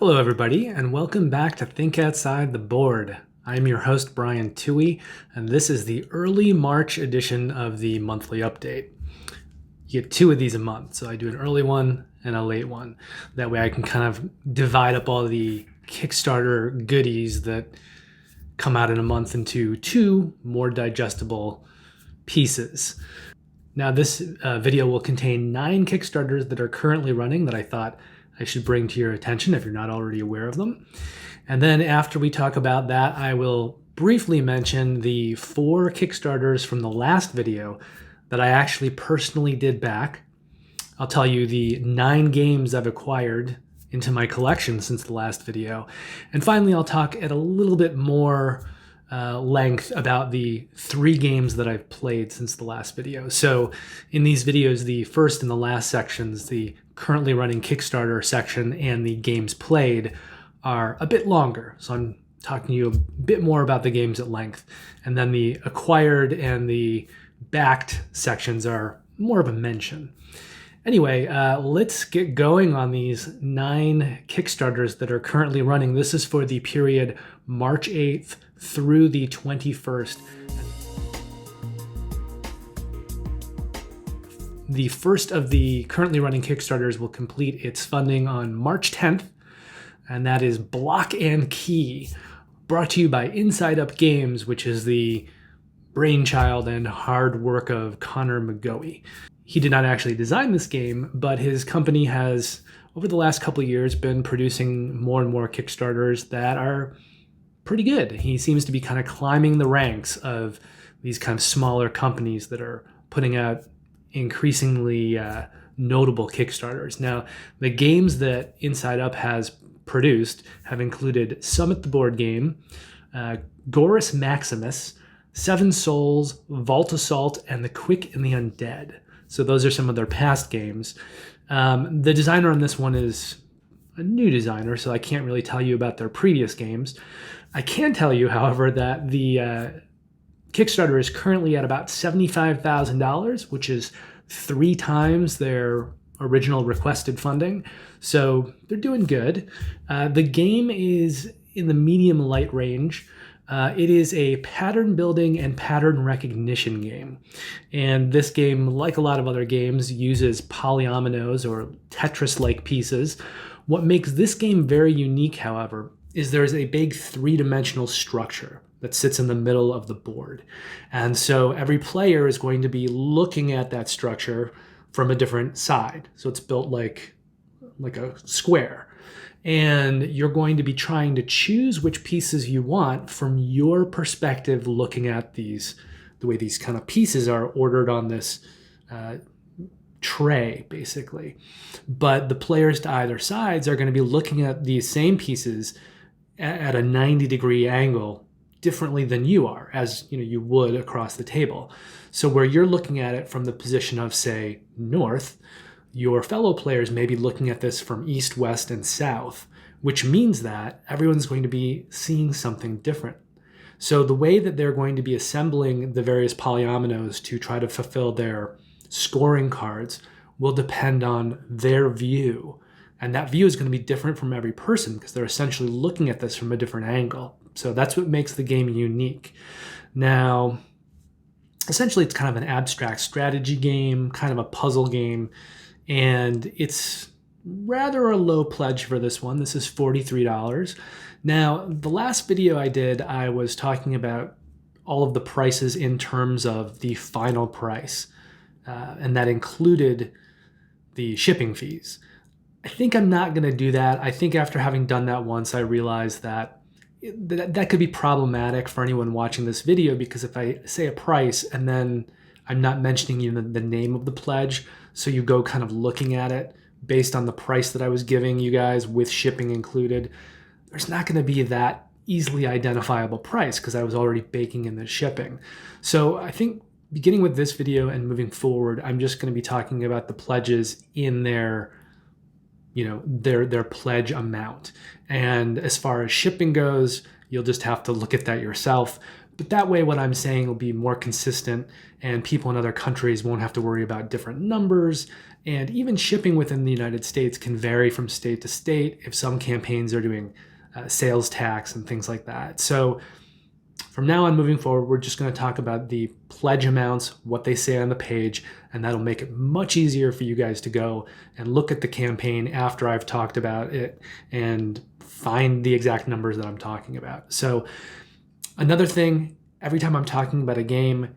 Hello everybody, and welcome back to Think Outside the Board. I'm your host Brian Toohey, and this is the early March edition of the monthly update. You get two of these a month, so I do an early one and a late one. That way I can kind of divide up all the Kickstarter goodies that come out in a month into two more digestible pieces. Now this video will contain 9 Kickstarters that are currently running that I thought I should bring to your attention if you're not already aware of them. And then after we talk about that, I will briefly mention the 4 Kickstarters from the last video that I actually personally did back. I'll tell you the 9 games I've acquired into my collection since the last video. And finally, I'll talk at a little bit more length about the 3 games that I've played since the last video. So in these videos, the first and the last sections, the currently running Kickstarter section and the games played, are a bit longer. So I'm talking to you a bit more about the games at length. And then the acquired and the backed sections are more of a mention. Anyway, let's get going on these 9 Kickstarters that are currently running. This is for the period March 8th through the 21st. The first of the currently running Kickstarters will complete its funding on March 10th, and that is Block and Key, brought to you by Inside Up Games, which is the brainchild and hard work of Connor McGoey. He did not actually design this game, but his company has, over the last couple of years, been producing more and more Kickstarters that are pretty good. He seems to be kind of climbing the ranks of these kind of smaller companies that are putting out increasingly notable Kickstarters. Now, the games that Inside Up has produced have included Summit the Board Game, Gorus Maximus, Seven Souls, Vault Assault, and The Quick and the Undead. So those are some of their past games. The designer on this one is a new designer, so I can't really tell you about their previous games. I can tell you, however, that the Kickstarter is currently at about $75,000, which is 3 times their original requested funding. So they're doing good. The game is in the medium light range. It is a pattern building and pattern recognition game. And this game, like a lot of other games, uses polyominoes or Tetris-like pieces. What makes this game very unique, however, is there's a big 3-dimensional structure that sits in the middle of the board. And so every player is going to be looking at that structure from a different side. So it's built like a square. And you're going to be trying to choose which pieces you want from your perspective, looking at the way these kind of pieces are ordered on this tray, basically. But the players to either sides are going to be looking at these same pieces at a 90-degree angle differently than you are, as you would across the table. So where you're looking at it from the position of, say, north, your fellow players may be looking at this from east, west, and south, which means that everyone's going to be seeing something different. So the way that they're going to be assembling the various polyominoes to try to fulfill their scoring cards will depend on their view. And that view is going to be different from every person because they're essentially looking at this from a different angle. So that's what makes the game unique. Now, essentially it's kind of an abstract strategy game, kind of a puzzle game, and it's rather a low pledge for this one. This is $43. Now, the last video I did, I was talking about all of the prices in terms of the final price, and that included the shipping fees. I think I'm not going to do that. I think after having done that once, I realized that that could be problematic for anyone watching this video, because if I say a price and then I'm not mentioning the name of the pledge, so you go kind of looking at it based on the price that I was giving you guys with shipping included, there's not going to be that easily identifiable price because I was already baking in the shipping. So I think beginning with this video and moving forward, I'm just going to be talking about the pledges in their pledge amount. And as far as shipping goes, you'll just have to look at that yourself. But that way, what I'm saying will be more consistent, and people in other countries won't have to worry about different numbers. And even shipping within the United States can vary from state to state if some campaigns are doing sales tax and things like that. So from now on moving forward, we're just going to talk about the pledge amounts, what they say on the page, and that'll make it much easier for you guys to go and look at the campaign after I've talked about it and find the exact numbers that I'm talking about. So another thing, every time I'm talking about a game,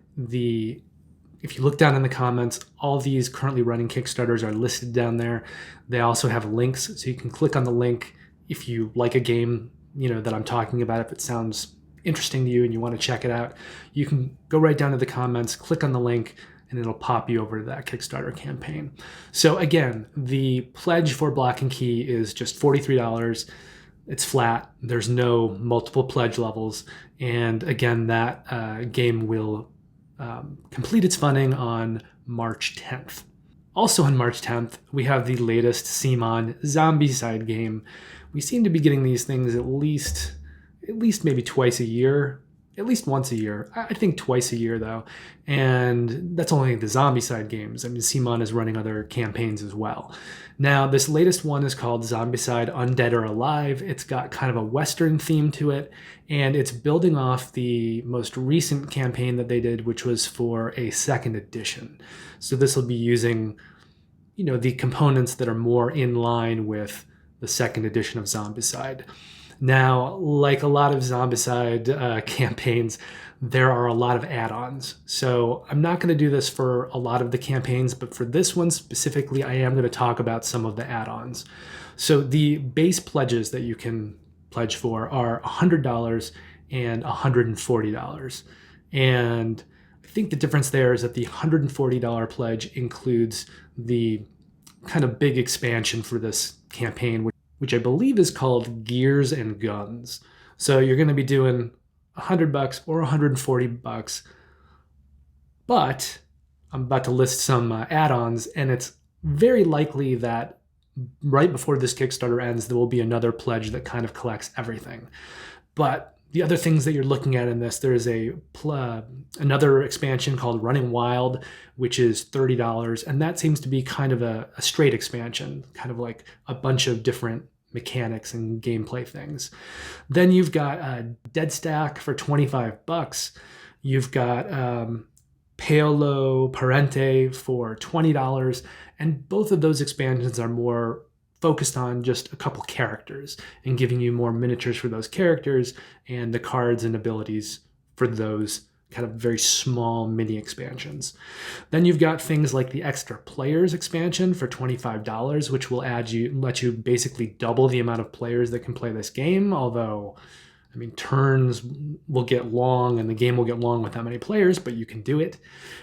if you look down in the comments, all these currently running Kickstarters are listed down there. They also have links, so you can click on the link if you like a game, that I'm talking about. If it sounds interesting to you and you want to check it out, you can go right down to the comments, click on the link, and it'll pop you over to that Kickstarter campaign. So again, the pledge for Block and Key is just $43. It's flat. There's no multiple pledge levels. And again, that game will complete its funding on March 10th. Also on March 10th, we have the latest CMON Zombicide game. We seem to be getting these things at least maybe twice a year, at least once a year. I think twice a year though. And that's only the Zombicide games. I mean, CMON is running other campaigns as well. Now, this latest one is called Zombicide Undead or Alive. It's got kind of a Western theme to it, and it's building off the most recent campaign that they did, which was for a second edition. So this will be using, the components that are more in line with the second edition of Zombicide. Now, like a lot of Zombicide campaigns, there are a lot of add-ons. So I'm not going to do this for a lot of the campaigns, but for this one specifically, I am going to talk about some of the add-ons. So the base pledges that you can pledge for are $100 and $140. And I think the difference there is that the $140 pledge includes the kind of big expansion for this campaign, which I believe is called Gears and Guns. So you're going to be doing $100 or $140, but I'm about to list some add-ons, and it's very likely that right before this Kickstarter ends, there will be another pledge that kind of collects everything. But the other things that you're looking at in this, there's another expansion called Running Wild, which is $30, and that seems to be kind of a straight expansion, kind of like a bunch of different mechanics and gameplay things. Then you've got Dead Stack for $25. You've got Paolo Parente for $20, and both of those expansions are more focused on just a couple characters and giving you more miniatures for those characters and the cards and abilities for those kind of very small mini expansions. Then you've got things like the Extra Players expansion for $25, which will let you basically double the amount of players that can play this game, although turns will get long and the game will get long with that many players, but you can do it.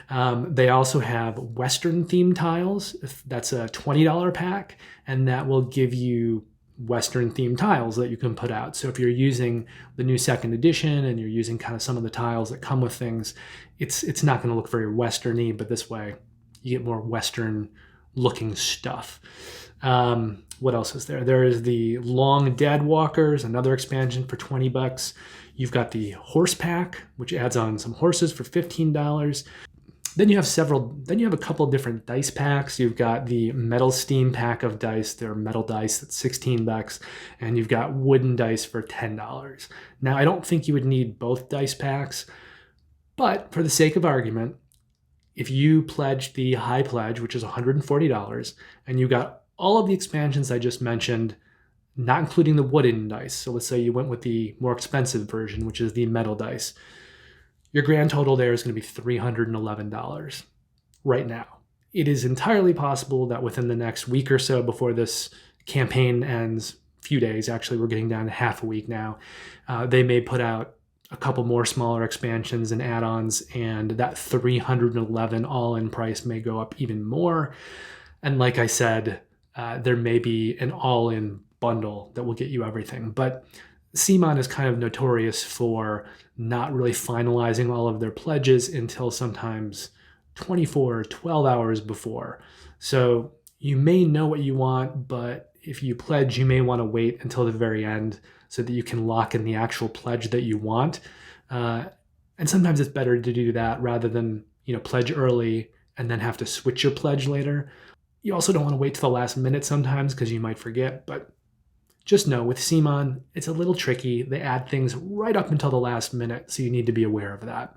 They also have Western theme tiles. That's a $20 pack, and that will give you Western themed tiles that you can put out. So if you're using the new second edition and you're using kind of some of the tiles that come with things, it's not going to look very Western-y, but this way you get more Western looking stuff. What else is there? There is the Long Dead Walkers, another expansion for $20. You've got the Horse Pack, which adds on some horses for $15. Then you have a couple of different dice packs. You've got the Metal Steam pack of dice. They're metal dice, that's $16. And you've got wooden dice for $10. Now, I don't think you would need both dice packs, but for the sake of argument, if you pledged the high pledge, which is $140, and you got all of the expansions I just mentioned, not including the wooden dice. So let's say you went with the more expensive version, which is the metal dice. Your grand total there is going to be $311 right now. It is entirely possible that within the next week or so before this campaign ends, few days, actually, we're getting down to half a week now, they may put out a couple more smaller expansions and add-ons, and that $311 all-in price may go up even more. And like I said, there may be an all-in bundle that will get you everything. But CMON is kind of notorious for not really finalizing all of their pledges until sometimes 12 hours before. So you may know what you want, but if you pledge, you may want to wait until the very end so that you can lock in the actual pledge that you want. And sometimes it's better to do that rather than, pledge early and then have to switch your pledge later. You also don't want to wait to the last minute sometimes because you might forget, but just know with CMON, it's a little tricky. They add things right up until the last minute, so you need to be aware of that.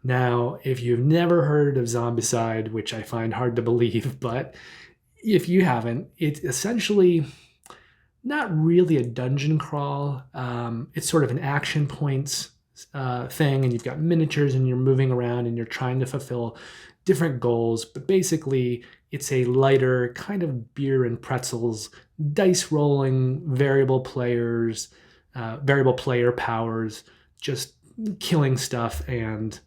Now, if you've never heard of Zombicide, which I find hard to believe, but if you haven't, it's essentially not really a dungeon crawl. It's sort of an action points thing, and you've got miniatures and you're moving around and you're trying to fulfill different goals, but basically it's a lighter kind of beer and pretzels, dice rolling, variable player powers, just killing stuff, and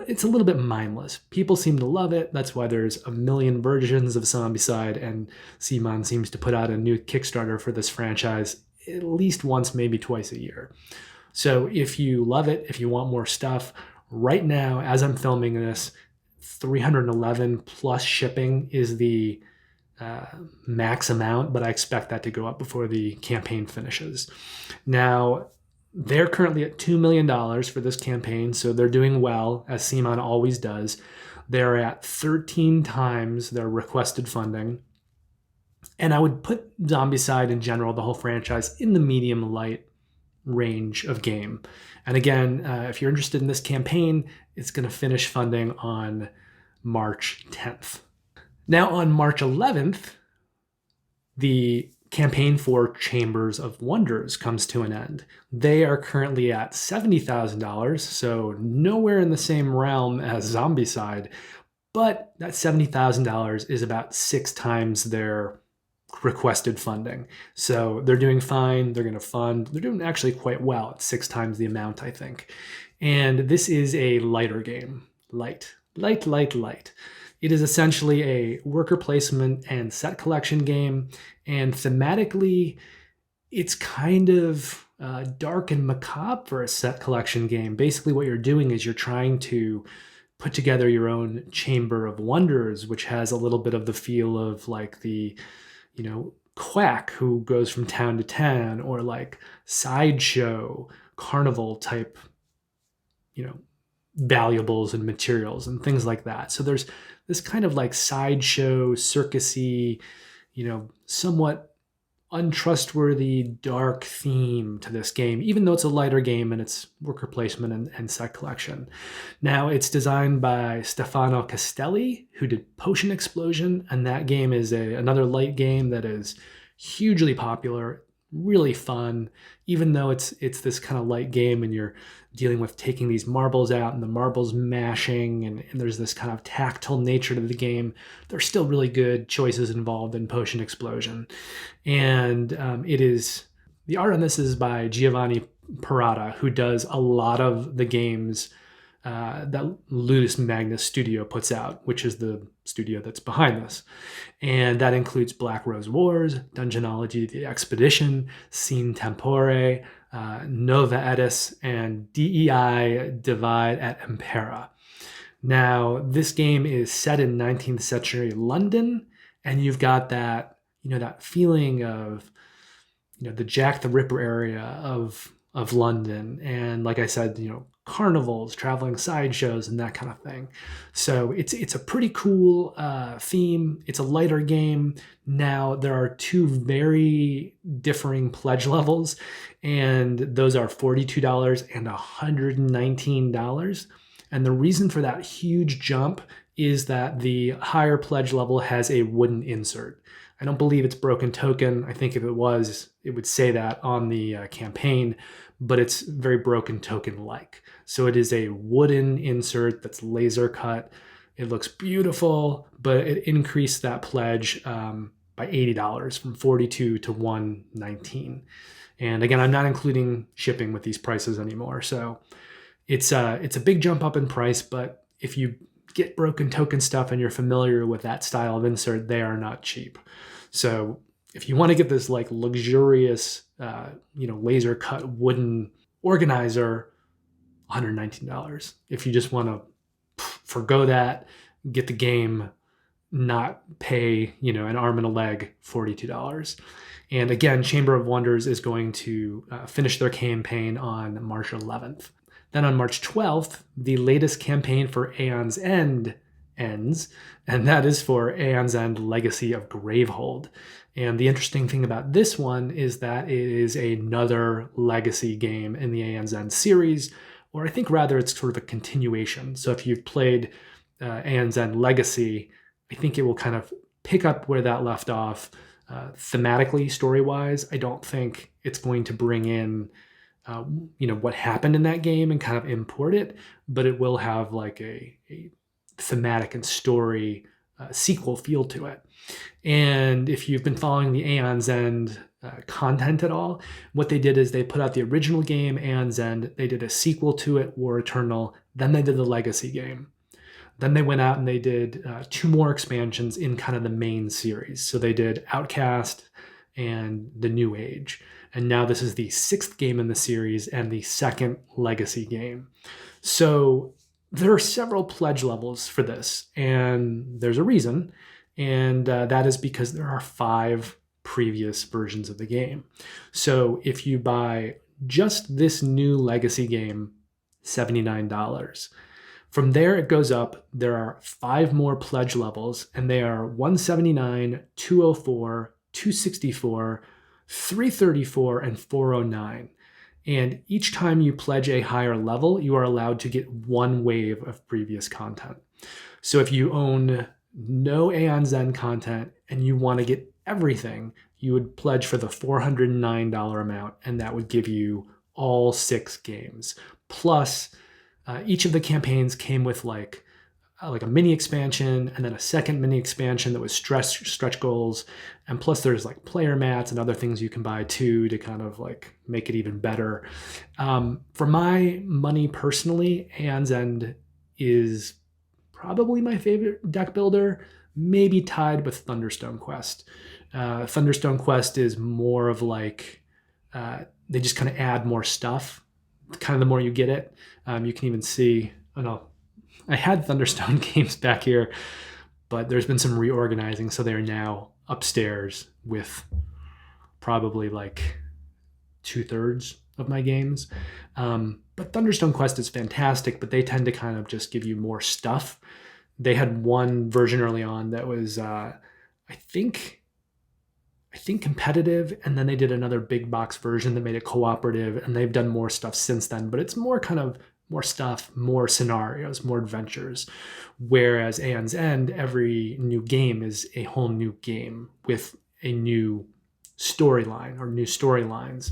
it's a little bit mindless. People seem to love it. That's why there's a million versions of Zombicide, and CMON seems to put out a new Kickstarter for this franchise at least once, maybe twice a year. So if you love it, if you want more stuff, right now, as I'm filming this, 311 plus shipping is the max amount, but I expect that to go up before the campaign finishes. Now, they're currently at $2 million for this campaign, so they're doing well, as CMON always does. They're at 13 times their requested funding. And I would put Zombicide in general, the whole franchise, in the medium light range of game. And again, if you're interested in this campaign, it's going to finish funding on March 10th. Now on March 11th, the campaign for Chambers of Wonders comes to an end. They are currently at $70,000, so nowhere in the same realm as Zombicide, but that $70,000 is about 6 times their requested funding. So they're doing fine. They're going to fund. They're doing actually quite well at 6 times the amount, I think. And this is a lighter game. Light. It is essentially a worker placement and set collection game. And thematically, it's kind of dark and macabre for a set collection game. Basically, what you're doing is you're trying to put together your own Chamber of Wonders, which has a little bit of the feel of like the quack who goes from town to town, or like sideshow carnival type, valuables and materials and things like that. So there's this kind of like sideshow, circusy, somewhat untrustworthy, dark theme to this game, even though it's a lighter game and it's worker placement and set collection. Now, it's designed by Stefano Castelli, who did Potion Explosion, and that game is another light game that is hugely popular, really fun, even though it's this kind of light game and you're dealing with taking these marbles out and the marbles mashing, and there's this kind of tactile nature to the game. There's still really good choices involved in Potion Explosion. And the art on this is by Giovanni Parata, who does a lot of the games that Ludus Magnus Studio puts out, which is the studio that's behind this. And that includes Black Rose Wars, Dungeonology The Expedition, Scene Tempore, Nova Edis, and DEI Divide at Impera. Now, this game is set in 19th century London, and you've got that, that feeling of, the Jack the Ripper area of London. And like I said, carnivals, traveling sideshows, and that kind of thing. So it's a pretty cool theme. It's a lighter game. Now, there are 2 very differing pledge levels, and those are $42 and $119. And the reason for that huge jump is that the higher pledge level has a wooden insert. I don't believe it's broken token. I think if it was, it would say that on the campaign, but it's very broken token-like. So it is a wooden insert that's laser cut. It looks beautiful, but it increased that pledge by $80 from $42 to $119. And again, I'm not including shipping with these prices anymore. So it's a big jump up in price, but if you get broken token stuff and you're familiar with that style of insert, they are not cheap. So if you want to get this like luxurious, laser cut wooden organizer, $119. If you just want to forgo that, get the game, not pay, an arm and a leg, $42. And again, Chamber of Wonders is going to finish their campaign on March 11th. Then on March 12th, the latest campaign for Aeon's End ends, and that is for Aeon's End Legacy of Gravehold. And the interesting thing about this one is that it is another legacy game in the Aeon's End series, or I think rather it's sort of a continuation. So if you've played Aeon's End Legacy, I think it will kind of pick up where that left off thematically, story-wise. I don't think it's going to bring in what happened in that game and kind of import it, but it will have like a thematic and story sequel feel to it. And if you've been following the Aeon's End content at all, what they did is they put out the original game, Aeon's End, they did a sequel to it, War Eternal, then they did the Legacy game. Then they went out and they did 2 more expansions in kind of the main series. So they did Outcast and The New Age. And now this is the 6th game in the series and the 2nd Legacy game. So there are several pledge levels for this, and there's a reason. And that is because there are 5 previous versions of the game. So if you buy just this new Legacy game, $79. From there, it goes up. There are 5 more pledge levels, and they are 179, 204, 264, 334, and 409. And each time you pledge a higher level, you are allowed to get 1 wave of previous content. So if you own no Aeon's End content and you want to get everything, you would pledge for the $409 amount, and that would give you all 6 games. Plus, each of the campaigns came with like a mini expansion and then a second mini expansion that was stretch goals. And plus there's like player mats and other things you can buy too to kind of like make it even better. For my money personally, Aeon's End is probably my favorite deck builder, maybe tied with Thunderstone Quest. Thunderstone Quest is more of like, they just kind of add more stuff. Kind of the more you get it, you can even see, I had Thunderstone games back here, but there's been some reorganizing, so they're now upstairs with probably like 2/3 of my games. But Thunderstone Quest is fantastic, but they tend to kind of just give you more stuff. They had one version early on that was, I think competitive, and then they did another big box version that made it cooperative, and they've done more stuff since then, but it's more kind of more stuff, more scenarios, more adventures. Whereas Aeon's End, every new game is a whole new game with a new storyline or new storylines.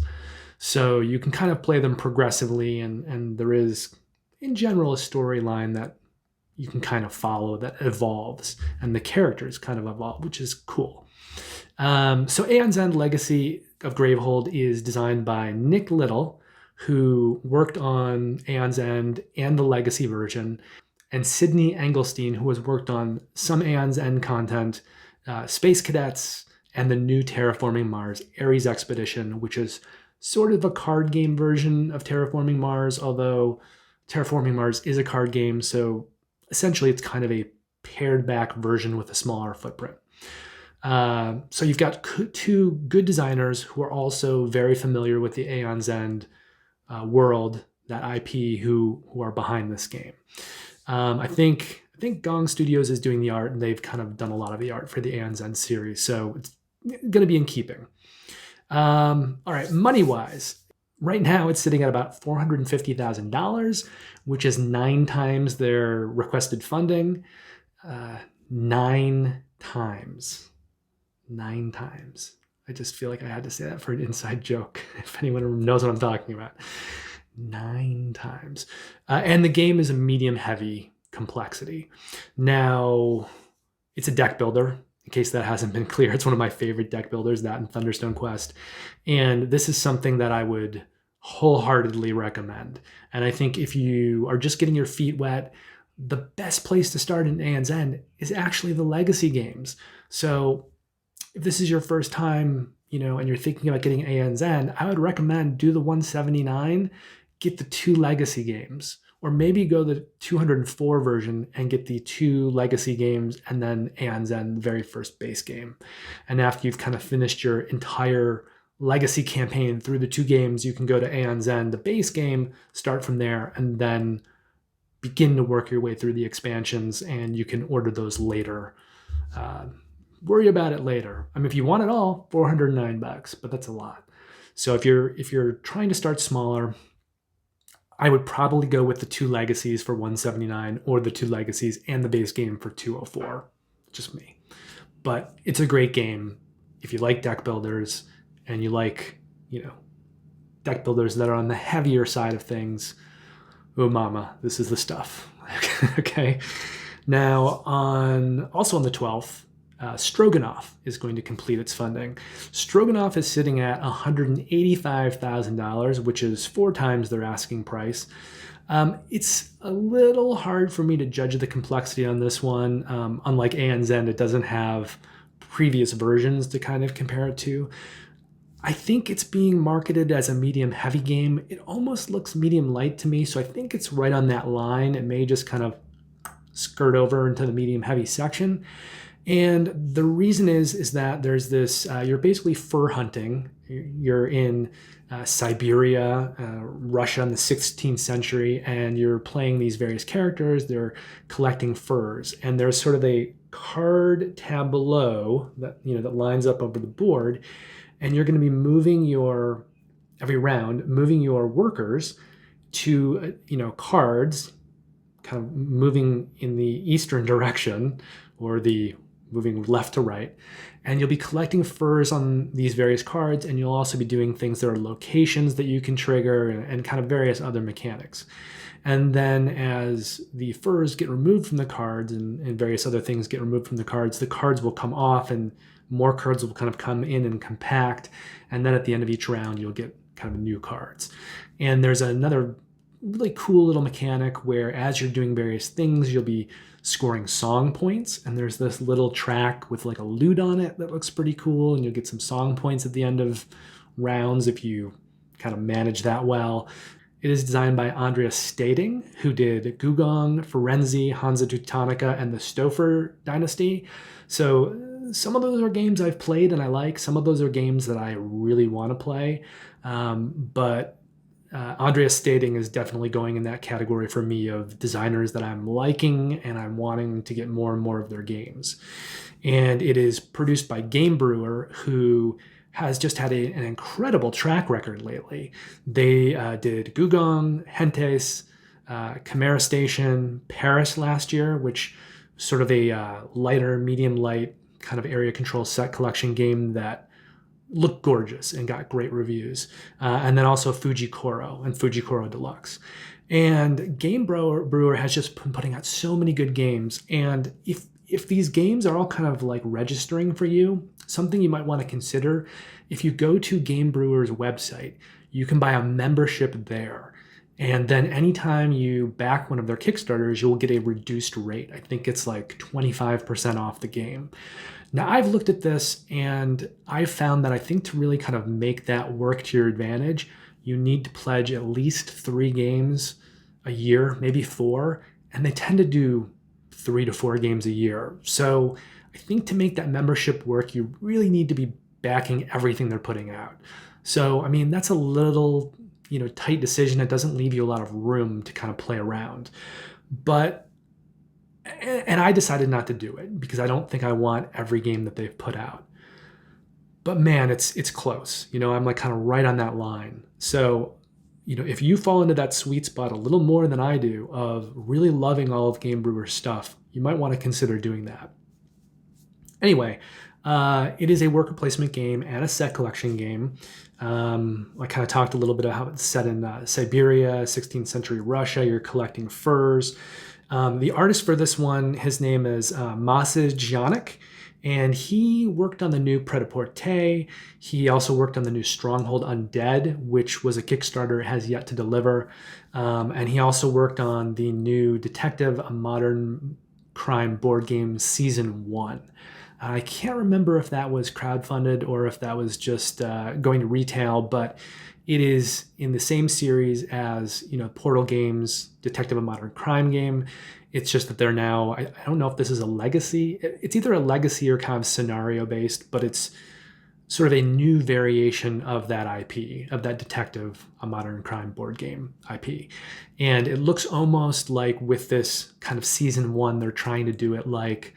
So you can kind of play them progressively, and there is, in general, a storyline that you can kind of follow that evolves, and the characters kind of evolve, which is cool. So Aeon's End Legacy of Gravehold is designed by Nick Little, who worked on Aeon's End and the Legacy version, and Sydney Engelstein, who has worked on some Aeon's End content, Space Cadets, and the new Terraforming Mars Ares Expedition, which is sort of a card game version of Terraforming Mars, although Terraforming Mars is a card game, so essentially it's kind of a pared back version with a smaller footprint. So you've got 2 good designers who are also very familiar with the Aeon's End world, that IP, who are behind this game. I think Gong Studios is doing the art, and they've kind of done a lot of the art for the Aeon's End series, so it's going to be in keeping. All right, money-wise, right now it's sitting at about $450,000, which is 9 times their requested funding. 9 times. 9 times. I just feel like I had to say that for an inside joke, if anyone knows what I'm talking about. 9 times. And the game is a medium-heavy complexity. Now, it's a deck builder, in case that hasn't been clear. It's one of my favorite deck builders, that and Thunderstone Quest. And this is something that I would wholeheartedly recommend. And I think if you are just getting your feet wet, the best place to start in Aeon's End is actually the Legacy games. So if this is your first time, and you're thinking about getting Aeon's End, I would recommend do the 179, get the 2 Legacy games, or maybe go the 204 version and get the 2 Legacy games and then Aeon's End, the very first base game. And after you've kind of finished your entire legacy campaign through the 2 games, you can go to Aeon's End, the base game, start from there, and then begin to work your way through the expansions, and you can order those later. Worry about it later. I mean, if you want it all, $409, but that's a lot. So if you're trying to start smaller, I would probably go with the 2 legacies for $179 or the 2 legacies and the base game for $204. Just me. But it's a great game if you like deck builders and you like, deck builders that are on the heavier side of things. Oh mama, this is the stuff. Okay. Now also on the 12th, Stroganov is going to complete its funding. Stroganov is sitting at $185,000, which is 4 times their asking price. It's a little hard for me to judge the complexity on this one. Unlike Aeon's End, it doesn't have previous versions to kind of compare it to. I think it's being marketed as a medium-heavy game. It almost looks medium-light to me, so I think it's right on that line. It may just kind of skirt over into the medium-heavy section. And the reason is that there's this, you're basically fur hunting. You're in Siberia, Russia in the 16th century, and you're playing these various characters. They're collecting furs. And there's sort of a card tableau that, that lines up over the board. And you're going to be moving every round, moving your workers to, cards, kind of moving in the eastern direction or moving left to right, and you'll be collecting furs on these various cards, and you'll also be doing things that are locations that you can trigger and kind of various other mechanics. And then as the furs get removed from the cards and various other things get removed from the cards will come off and more cards will kind of come in and compact. And then at the end of each round, you'll get kind of new cards. And there's another really cool little mechanic where as you're doing various things, you'll be scoring song points, and there's this little track with like a lute on it that looks pretty cool, and you'll get some song points at the end of rounds if you kind of manage that well. It is designed by Andreas Stading, who did Gugong, Firenze, Hansa Teutonica, and the Stouffer Dynasty. So some of those are games I've played and I like. Some of those are games that I really want to play. But Andreas Stading is definitely going in that category for me of designers that I'm liking and I'm wanting to get more and more of their games. And it is produced by Game Brewer, who has just had an incredible track record lately. They did Gugong, Hentes, Chimera Station, Paris last year, which sort of a lighter, medium light kind of area control set collection game that looked gorgeous and got great reviews. And then also Fujikoro and Fujikoro Deluxe. And Game Brewer has just been putting out so many good games. And if these games are all kind of like registering for you, something you might want to consider, if you go to Game Brewer's website, you can buy a membership there. And then anytime you back one of their Kickstarters, you'll get a reduced rate. I think it's like 25% off the game. Now, I've looked at this and I've found that I think to really kind of make that work to your advantage, you need to pledge at least 3 games a year, maybe 4, and they tend to do 3 to 4 games a year. So I think to make that membership work, you really need to be backing everything they're putting out. So, I mean, that's a little, tight decision. It doesn't leave you a lot of room to kind of play around. And I decided not to do it because I don't think I want every game that they've put out. But man, it's close. I'm like kind of right on that line. So, if you fall into that sweet spot a little more than I do of really loving all of Game Brewer's stuff, you might want to consider doing that. Anyway, it is a worker placement game and a set collection game. I kind of talked a little bit about how it's set in Siberia, 16th century Russia. You're collecting furs. The artist for this one, his name is Masy Janik, and he worked on the new Pret-a-Porter. He also worked on the new Stronghold Undead, which was a Kickstarter, has yet to deliver. And he also worked on the new Detective, a Modern Crime board game Season 1. I can't remember if that was crowdfunded or if that was just going to retail, but it is in the same series as, Portal Games, Detective, a Modern Crime game. It's just that they're now, I don't know if this is a legacy. It's either a legacy or kind of scenario based, but it's sort of a new variation of that IP, of that Detective, a Modern Crime board game IP. And it looks almost like with this kind of season 1, they're trying to do it like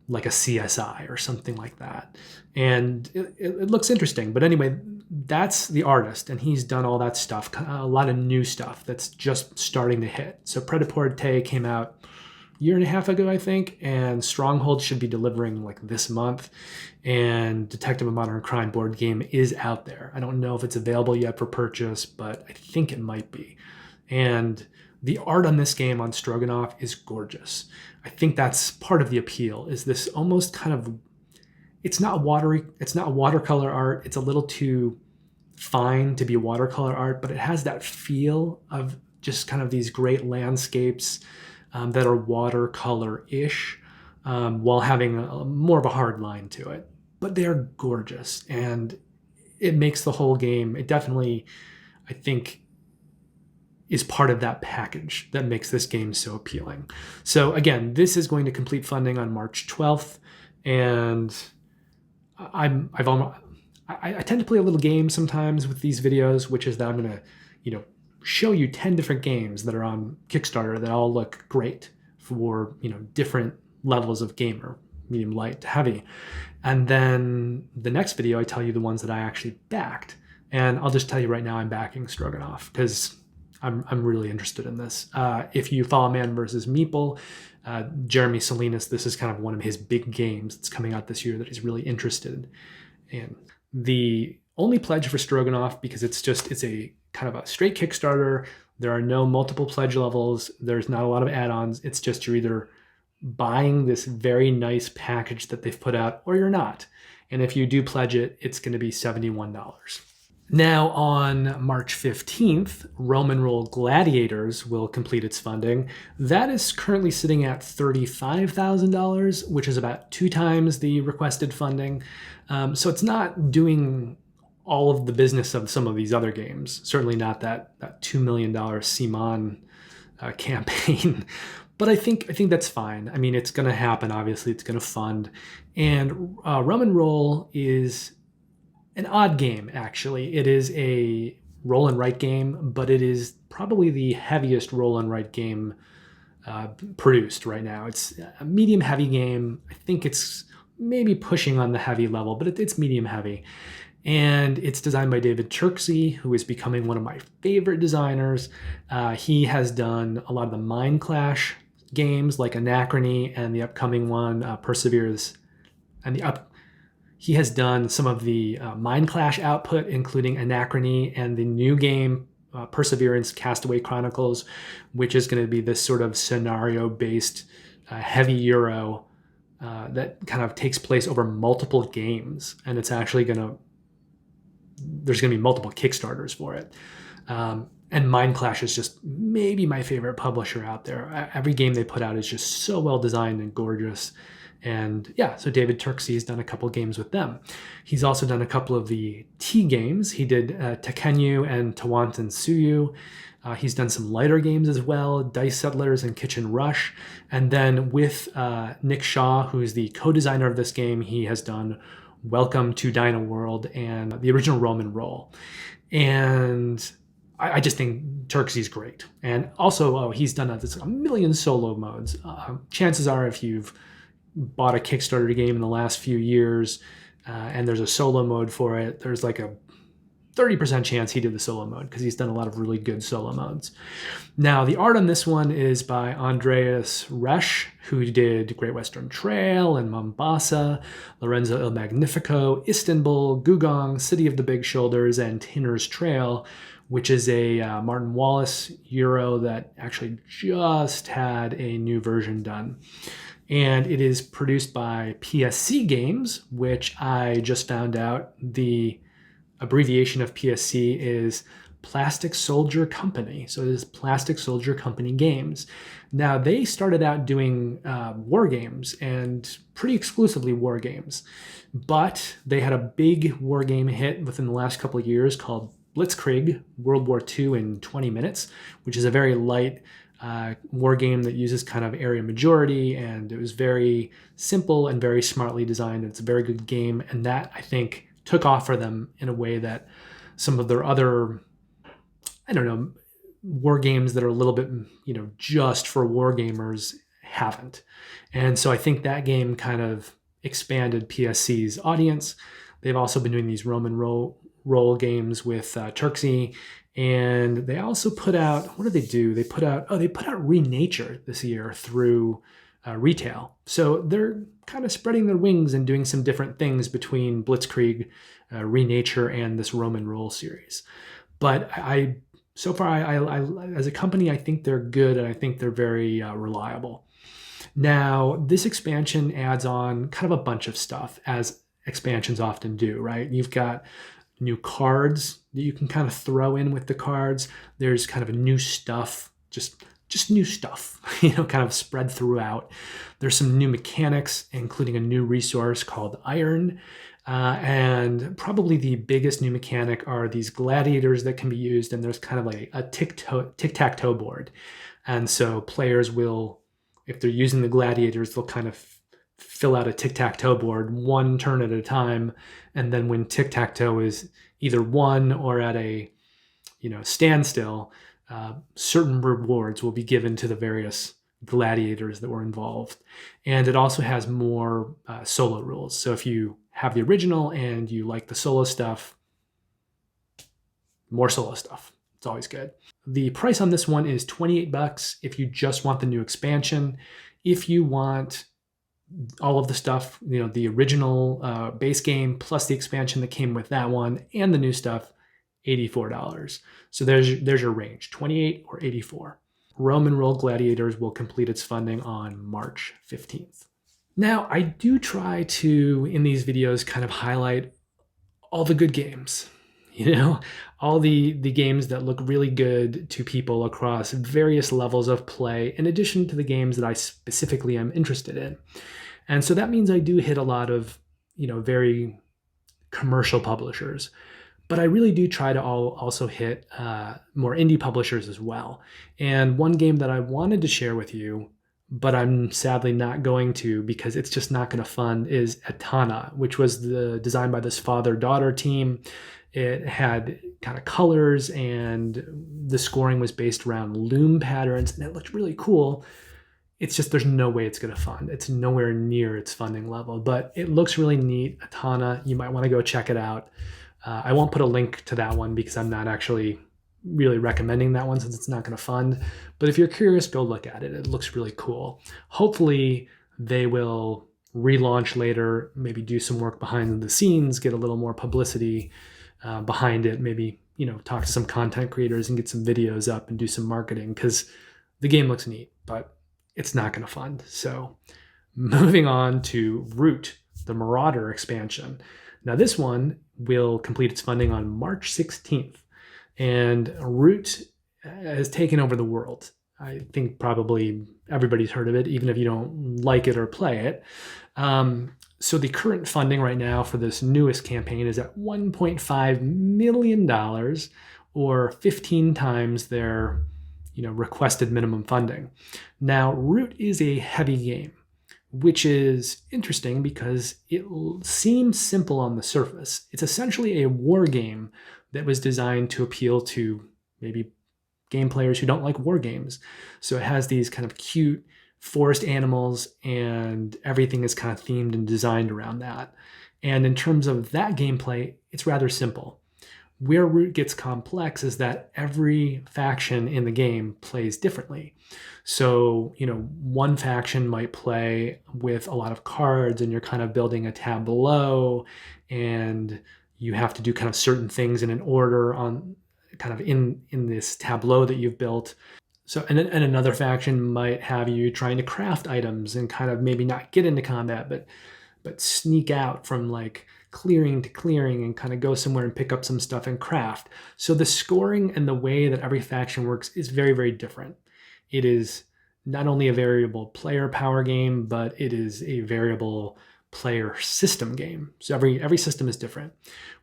a CSI or something like that. And it looks interesting. But anyway, that's the artist, and he's done all that stuff, a lot of new stuff that's just starting to hit. So Pret-a-Porter came out a year and a half ago, I think, and Stronghold should be delivering like this month. And Detective: A Modern Crime board game is out there. I don't know if it's available yet for purchase, but I think it might be. And the art on this game on Stroganov is gorgeous. I think that's part of the appeal, is this almost kind of, it's not watercolor art. It's a little too fine to be watercolor art, but it has that feel of just kind of these great landscapes that are watercolor-ish, while having more of a hard line to it. But they're gorgeous, and it makes the whole game, it definitely, I think, is part of that package that makes this game so appealing. So again, this is going to complete funding on March 12th, and I tend to play a little game sometimes with these videos, which is that I'm going to, show you 10 different games that are on Kickstarter that all look great for, different levels of gamer, medium, light to heavy. And then the next video, I tell you the ones that I actually backed. And I'll just tell you right now, I'm backing Stroganov because I'm really interested in this. If you follow Man vs. Meeple, Jeremy Salinas, this is kind of one of his big games that's coming out this year that he's really interested in. The only pledge for Stroganov, because it's a kind of a straight Kickstarter. There are no multiple pledge levels. There's not a lot of add-ons. It's just you're either buying this very nice package that they've put out or you're not. And if you do pledge it, it's going to be $71. Now on March 15th, Roman Roll Gladiators will complete its funding. That is currently sitting at $35,000, which is about 2 times the requested funding. So it's not doing all of the business of some of these other games. Certainly not that $2 million Simon campaign. But I think that's fine. I mean, it's going to happen. Obviously, it's going to fund. And Roman Roll is an odd game, actually. It is a roll and write game, but it is probably the heaviest roll and write game produced right now. It's a medium heavy game. I think it's maybe pushing on the heavy level, but it's medium heavy. And it's designed by David Turksey, who is becoming one of my favorite designers. He has done a lot of the Mind Clash games like Anachrony and the upcoming one, Perseverance. He has done some of the Mind Clash output, including Anachrony and the new game, Perseverance Castaway Chronicles, which is going to be this sort of scenario-based heavy Euro that kind of takes place over multiple games. And it's actually there's going to be multiple Kickstarters for it. And Mind Clash is just maybe my favorite publisher out there. Every game they put out is just so well designed and gorgeous. And yeah, so David Turksey has done a couple games with them. He's also done a couple of the T games. He did Tekenyu and Tawantin Suyu. He's done some lighter games as well, Dice Settlers and Kitchen Rush. And then with Nick Shaw, who is the co-designer of this game, he has done Welcome to Dino World and the original Roman Roll. And I just think Turksey's great. And also, he's done a million solo modes. Chances are, if you've bought a Kickstarter game in the last few years and there's a solo mode for it, there's like a 30% chance he did the solo mode because he's done a lot of really good solo modes. Now, the art on this one is by Andreas Resch, who did Great Western Trail and Mombasa, Lorenzo Il Magnifico, Istanbul, Gugong, City of the Big Shoulders, and Tinner's Trail, which is a Martin Wallace Euro that actually just had a new version done. And it is produced by PSC Games, which I just found out the abbreviation of PSC is Plastic Soldier Company. So it is Plastic Soldier Company Games. Now, they started out doing war games, and pretty exclusively war games. But they had a big war game hit within the last couple of years called Blitzkrieg World War II in 20 minutes, which is a very light war game that uses kind of area majority, and it was very simple and very smartly designed. It's a very good game, and that, I think, took off for them in a way that some of their other, I don't know, war games that are a little bit, just for war gamers haven't. And so I think that game kind of expanded PSC's audience. They've also been doing these Roman roll games with Turksy, and they also put out, what did they do? They put out Renature this year through retail. So they're kind of spreading their wings and doing some different things between Blitzkrieg, Renature, and this Roman roll series. But so far, I as a company, I think they're good, and I think they're very reliable. Now, this expansion adds on kind of a bunch of stuff, as expansions often do, right? You've got new cards that you can kind of throw in with the cards. There's kind of a new stuff, just new stuff, kind of spread throughout. There's some new mechanics, including a new resource called Iron. And probably the biggest new mechanic are these gladiators that can be used, and there's kind of like a tic-tac-toe board. And so players will, if they're using the gladiators, they'll kind of fill out a tic-tac-toe board one turn at a time, and then when tic-tac-toe is either won or at a standstill, certain rewards will be given to the various gladiators that were involved. And it also has more solo rules. So if you have the original and you like the solo stuff, more solo stuff. It's always good. The price on this one is $28 if you just want the new expansion. If you want all of the stuff, the original base game plus the expansion that came with that one and the new stuff, $84. So there's your range, 28 or 84. Roman Roll Gladiators will complete its funding on March 15th. Now, I do try to, in these videos, kind of highlight all the good games, all the games that look really good to people across various levels of play, in addition to the games that I specifically am interested in. And so that means I do hit a lot of, very commercial publishers. But I really do try to also hit more indie publishers as well. And one game that I wanted to share with you, but I'm sadly not going to because it's just not going to fund, is Etana, which was designed by this father-daughter team. It had kind of colors, and the scoring was based around loom patterns, and it looked really cool. It's just there's no way it's going to fund. It's nowhere near its funding level, but it looks really neat. Etana, you might want to go check it out. I won't put a link to that one because I'm not actually really recommending that one since it's not going to fund. But if you're curious, go look at it. It looks really cool. Hopefully they will relaunch later, maybe do some work behind the scenes, get a little more publicity behind it, maybe, talk to some content creators and get some videos up and do some marketing because the game looks neat, but it's not going to fund. So moving on to Root, the Marauder expansion. Now this one will complete its funding on March 16th. And Root has taken over the world. I think probably everybody's heard of it, even if you don't like it or play it. So the current funding right now for this newest campaign is at $1.5 million, or 15 times their requested minimum funding. Now, Root is a heavy game, which is interesting because it seems simple on the surface. It's essentially a war game that was designed to appeal to maybe game players who don't like war games. So it has these kind of cute forest animals, and everything is kind of themed and designed around that. And in terms of that gameplay, it's rather simple. Where Root gets complex is that every faction in the game plays differently. So, one faction might play with a lot of cards, and you're kind of building a tableau, and you have to do kind of certain things in an order on kind of in this tableau that you've built. So, and another faction might have you trying to craft items and kind of maybe not get into combat, but sneak out from like clearing to clearing and kind of go somewhere and pick up some stuff and craft. So the scoring and the way that every faction works is very, very different. It is not only a variable player power game, but it is a variable player system game. So every system is different,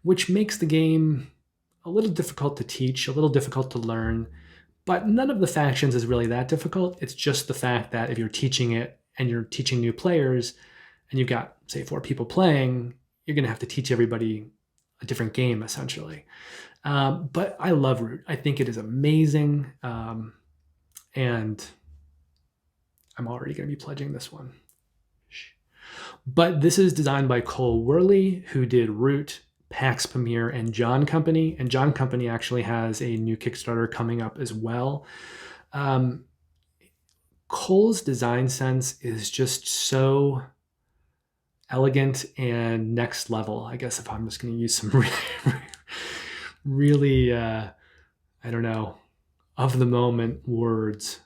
which makes the game a little difficult to teach, a little difficult to learn, but none of the factions is really that difficult. It's just the fact that if you're teaching it and you're teaching new players and you've got, say, 4 people playing, you're going to have to teach everybody a different game, essentially. But I love Root. I think it is amazing. And I'm already going to be pledging this one. But this is designed by Cole Worley, who did Root, Pax Pamir, and John Company. And John Company actually has a new Kickstarter coming up as well. Cole's design sense is just so elegant and next level, I guess, if I'm just going to use some really, I don't know, of the moment words.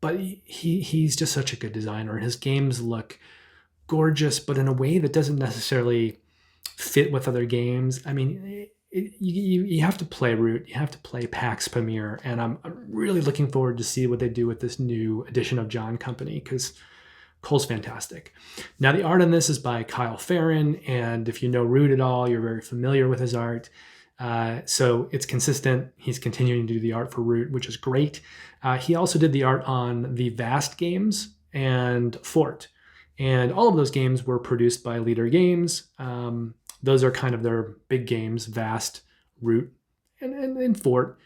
But he's just such a good designer. His games look gorgeous, but in a way that doesn't necessarily fit with other games. I mean, you have to play Root, you have to play Pax Pamir, and I'm really looking forward to see what they do with this new edition of John Company, because Cole's fantastic. Now, the art on this is by Kyle Farron, and if you know Root at all, you're very familiar with his art. So it's consistent. He's continuing to do the art for Root, which is great. He also did the art on the Vast games and Fort. And all of those games were produced by Leader Games. Those are kind of their big games, Vast, Root, and Fort.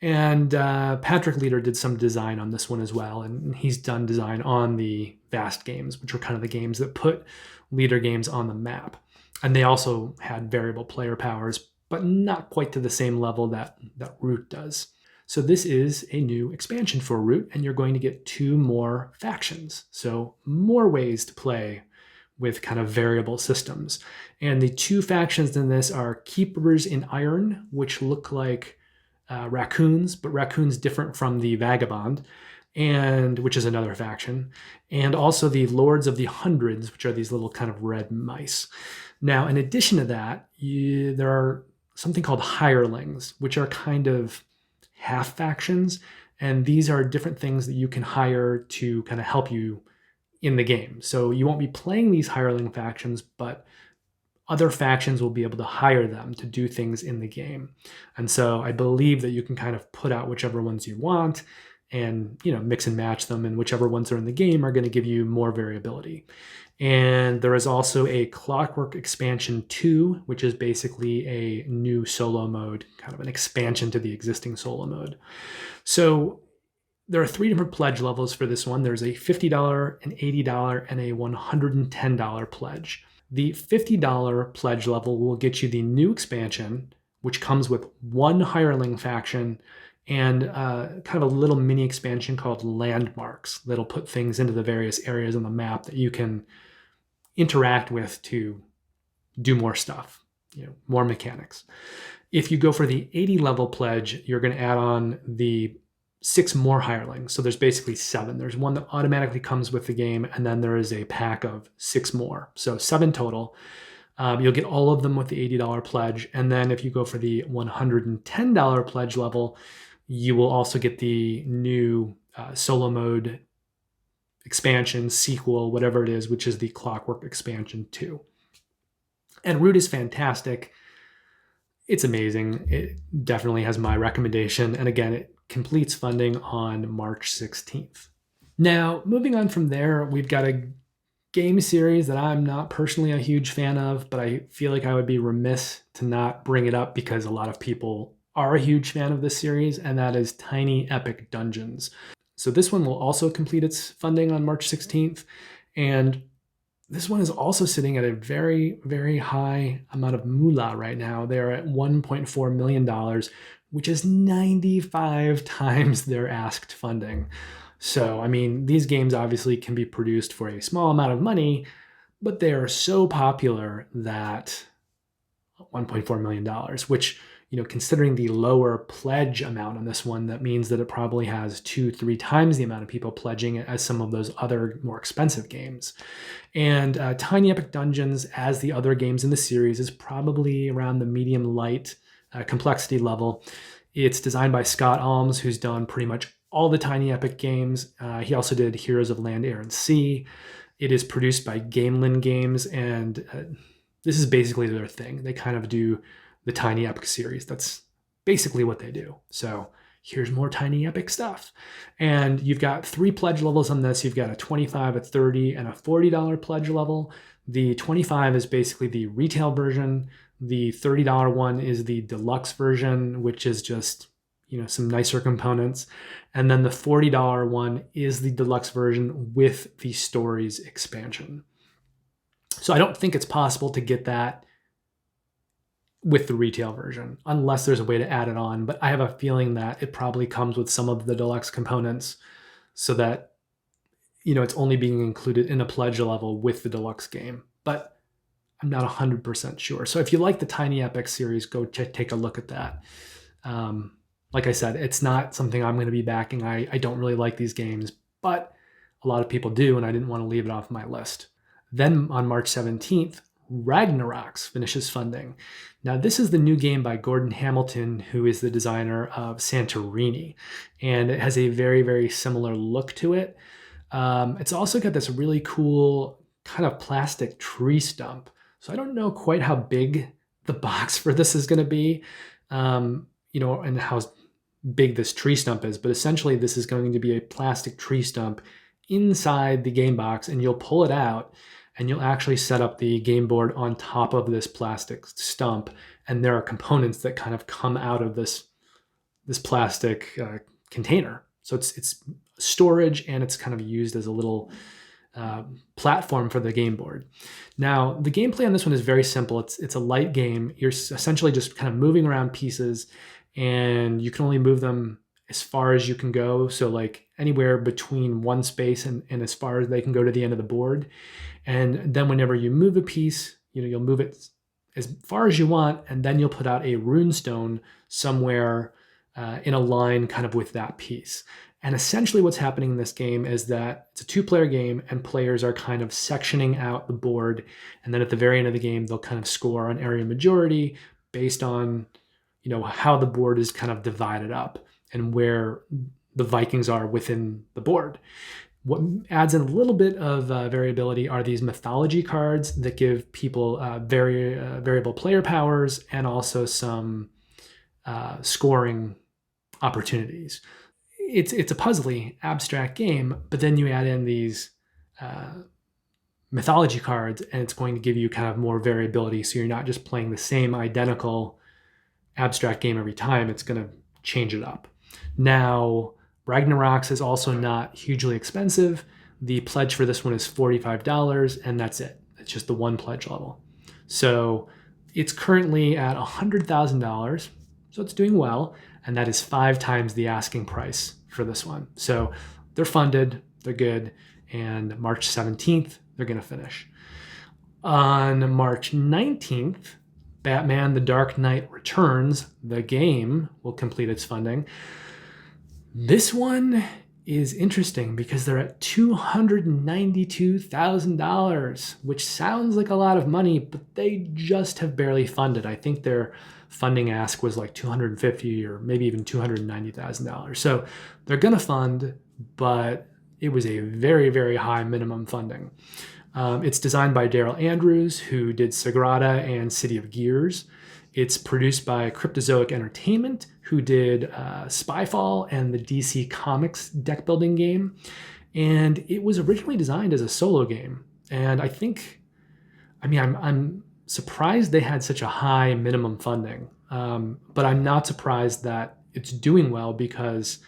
And Patrick Leader did some design on this one as well. And he's done design on the Vast games, which are kind of the games that put Leader Games on the map. And they also had variable player powers, but not quite to the same level that Root does. So this is a new expansion for Root, and you're going to get 2 more factions. So more ways to play with kind of variable systems. And the 2 factions in this are Keepers in Iron, which look like raccoons, but raccoons different from the Vagabond, and which is another faction. And also the Lords of the Hundreds, which are these little kind of red mice. Now, in addition to that, there are something called hirelings, which are kind of half factions. And these are different things that you can hire to kind of help you in the game. So you won't be playing these hireling factions, but other factions will be able to hire them to do things in the game. And so I believe that you can kind of put out whichever ones you want and, mix and match them, and whichever ones are in the game are going to give you more variability. And there is also a Clockwork Expansion 2, which is basically a new solo mode, kind of an expansion to the existing solo mode. So there are 3 different pledge levels for this one. There's a $50, an $80, and a $110 pledge. The $50 pledge level will get you the new expansion, which comes with 1 hireling faction and kind of a little mini expansion called Landmarks that'll put things into the various areas on the map that you can interact with to do more stuff, more mechanics. If you go for the 80 level pledge, you're going to add on the 6 more hirelings. So there's basically 7. There's one that automatically comes with the game, and then there is a pack of 6 more. So 7 total. You'll get all of them with the $80 pledge. And then if you go for the $110 pledge level, you will also get the new solo mode expansion, sequel, whatever it is, which is the Clockwork Expansion 2. And Root is fantastic. It's amazing. It definitely has my recommendation. And again, it completes funding on March 16th. Now, moving on from there, we've got a game series that I'm not personally a huge fan of, but I feel like I would be remiss to not bring it up because a lot of people are a huge fan of this series, and that is Tiny Epic Dungeons. So this one will also complete its funding on March 16th, and this one is also sitting at a very, very high amount of moolah right now. They're at $1.4 million, which is 95 times their asked funding. So, I mean, these games obviously can be produced for a small amount of money, but they are so popular that $1.4 million, which, considering the lower pledge amount on this one, that means that it probably has 2-3 times the amount of people pledging it as some of those other more expensive games. And Tiny Epic Dungeons, as the other games in the series, is probably around the medium light complexity level. It's designed by Scott Alms, who's done pretty much all the Tiny Epic games. He also did Heroes of Land, Air, and Sea. It is produced by Gamelin Games, and this is basically their thing. They kind of do the Tiny Epic series. That's basically what they do. So here's more Tiny Epic stuff. And you've got 3 pledge levels on this. You've got a $25, a $30, and a $40 pledge level. The $25 is basically the retail version. The $30 one is the deluxe version, which is just, some nicer components. And then the $40 one is the deluxe version with the stories expansion. So I don't think it's possible to get that with the retail version, unless there's a way to add it on. But I have a feeling that it probably comes with some of the deluxe components so that, it's only being included in a pledge level with the deluxe game. But I'm not 100% sure. So if you like the Tiny Epic series, go take a look at that. Like I said, it's not something I'm going to be backing. I don't really like these games, but a lot of people do, and I didn't want to leave it off my list. Then on March 17th, Ragnarocks finishes funding. Now, this is the new game by Gordon Hamilton, who is the designer of Santorini, and it has a very, very similar look to it. It's also got this really cool kind of plastic tree stump. So I don't know quite how big the box for this is going to be, and how big this tree stump is, but essentially this is going to be a plastic tree stump inside the game box, and you'll pull it out and you'll actually set up the game board on top of this plastic stump. And there are components that kind of come out of this plastic container. So it's storage, and it's kind of used as a little platform for the game board. Now, the gameplay on this one is very simple. It's a light game. You're essentially just kind of moving around pieces, and you can only move them as far as you can go. So like anywhere between one space and as far as they can go to the end of the board. And then whenever you move a piece, you'll move it as far as you want, and then you'll put out a runestone somewhere in a line kind of with that piece. And essentially what's happening in this game is that it's a 2-player game, and players are kind of sectioning out the board. And then at the very end of the game, they'll kind of score on area majority based on, how the board is kind of divided up and where the Vikings are within the board. What adds in a little bit of variability are these mythology cards that give people variable player powers and also some scoring opportunities. It's a puzzly, abstract game, but then you add in these mythology cards, and it's going to give you kind of more variability. So you're not just playing the same identical abstract game every time. It's going to change it up. Now, Ragnarokks is also not hugely expensive. The pledge for this one is $45, and that's it. It's just the one pledge level. So it's currently at $100,000, so it's doing well, and that is 5 times the asking price for this one. So they're funded, they're good, and March 17th, they're going to finish. On March 19th, Batman The Dark Knight Returns, the game, will complete its funding. This one is interesting because they're at $292,000, which sounds like a lot of money, but they just have barely funded. I think their funding ask was like $250,000 or maybe even $290,000. So they're going to fund, but it was a very, very high minimum funding. It's designed by Daryl Andrews, who did Sagrada and City of Gears. It's produced by Cryptozoic Entertainment, who did Spyfall and the DC Comics deck building game. And it was originally designed as a solo game. And I'm surprised they had such a high minimum funding. But I'm not surprised that it's doing well, because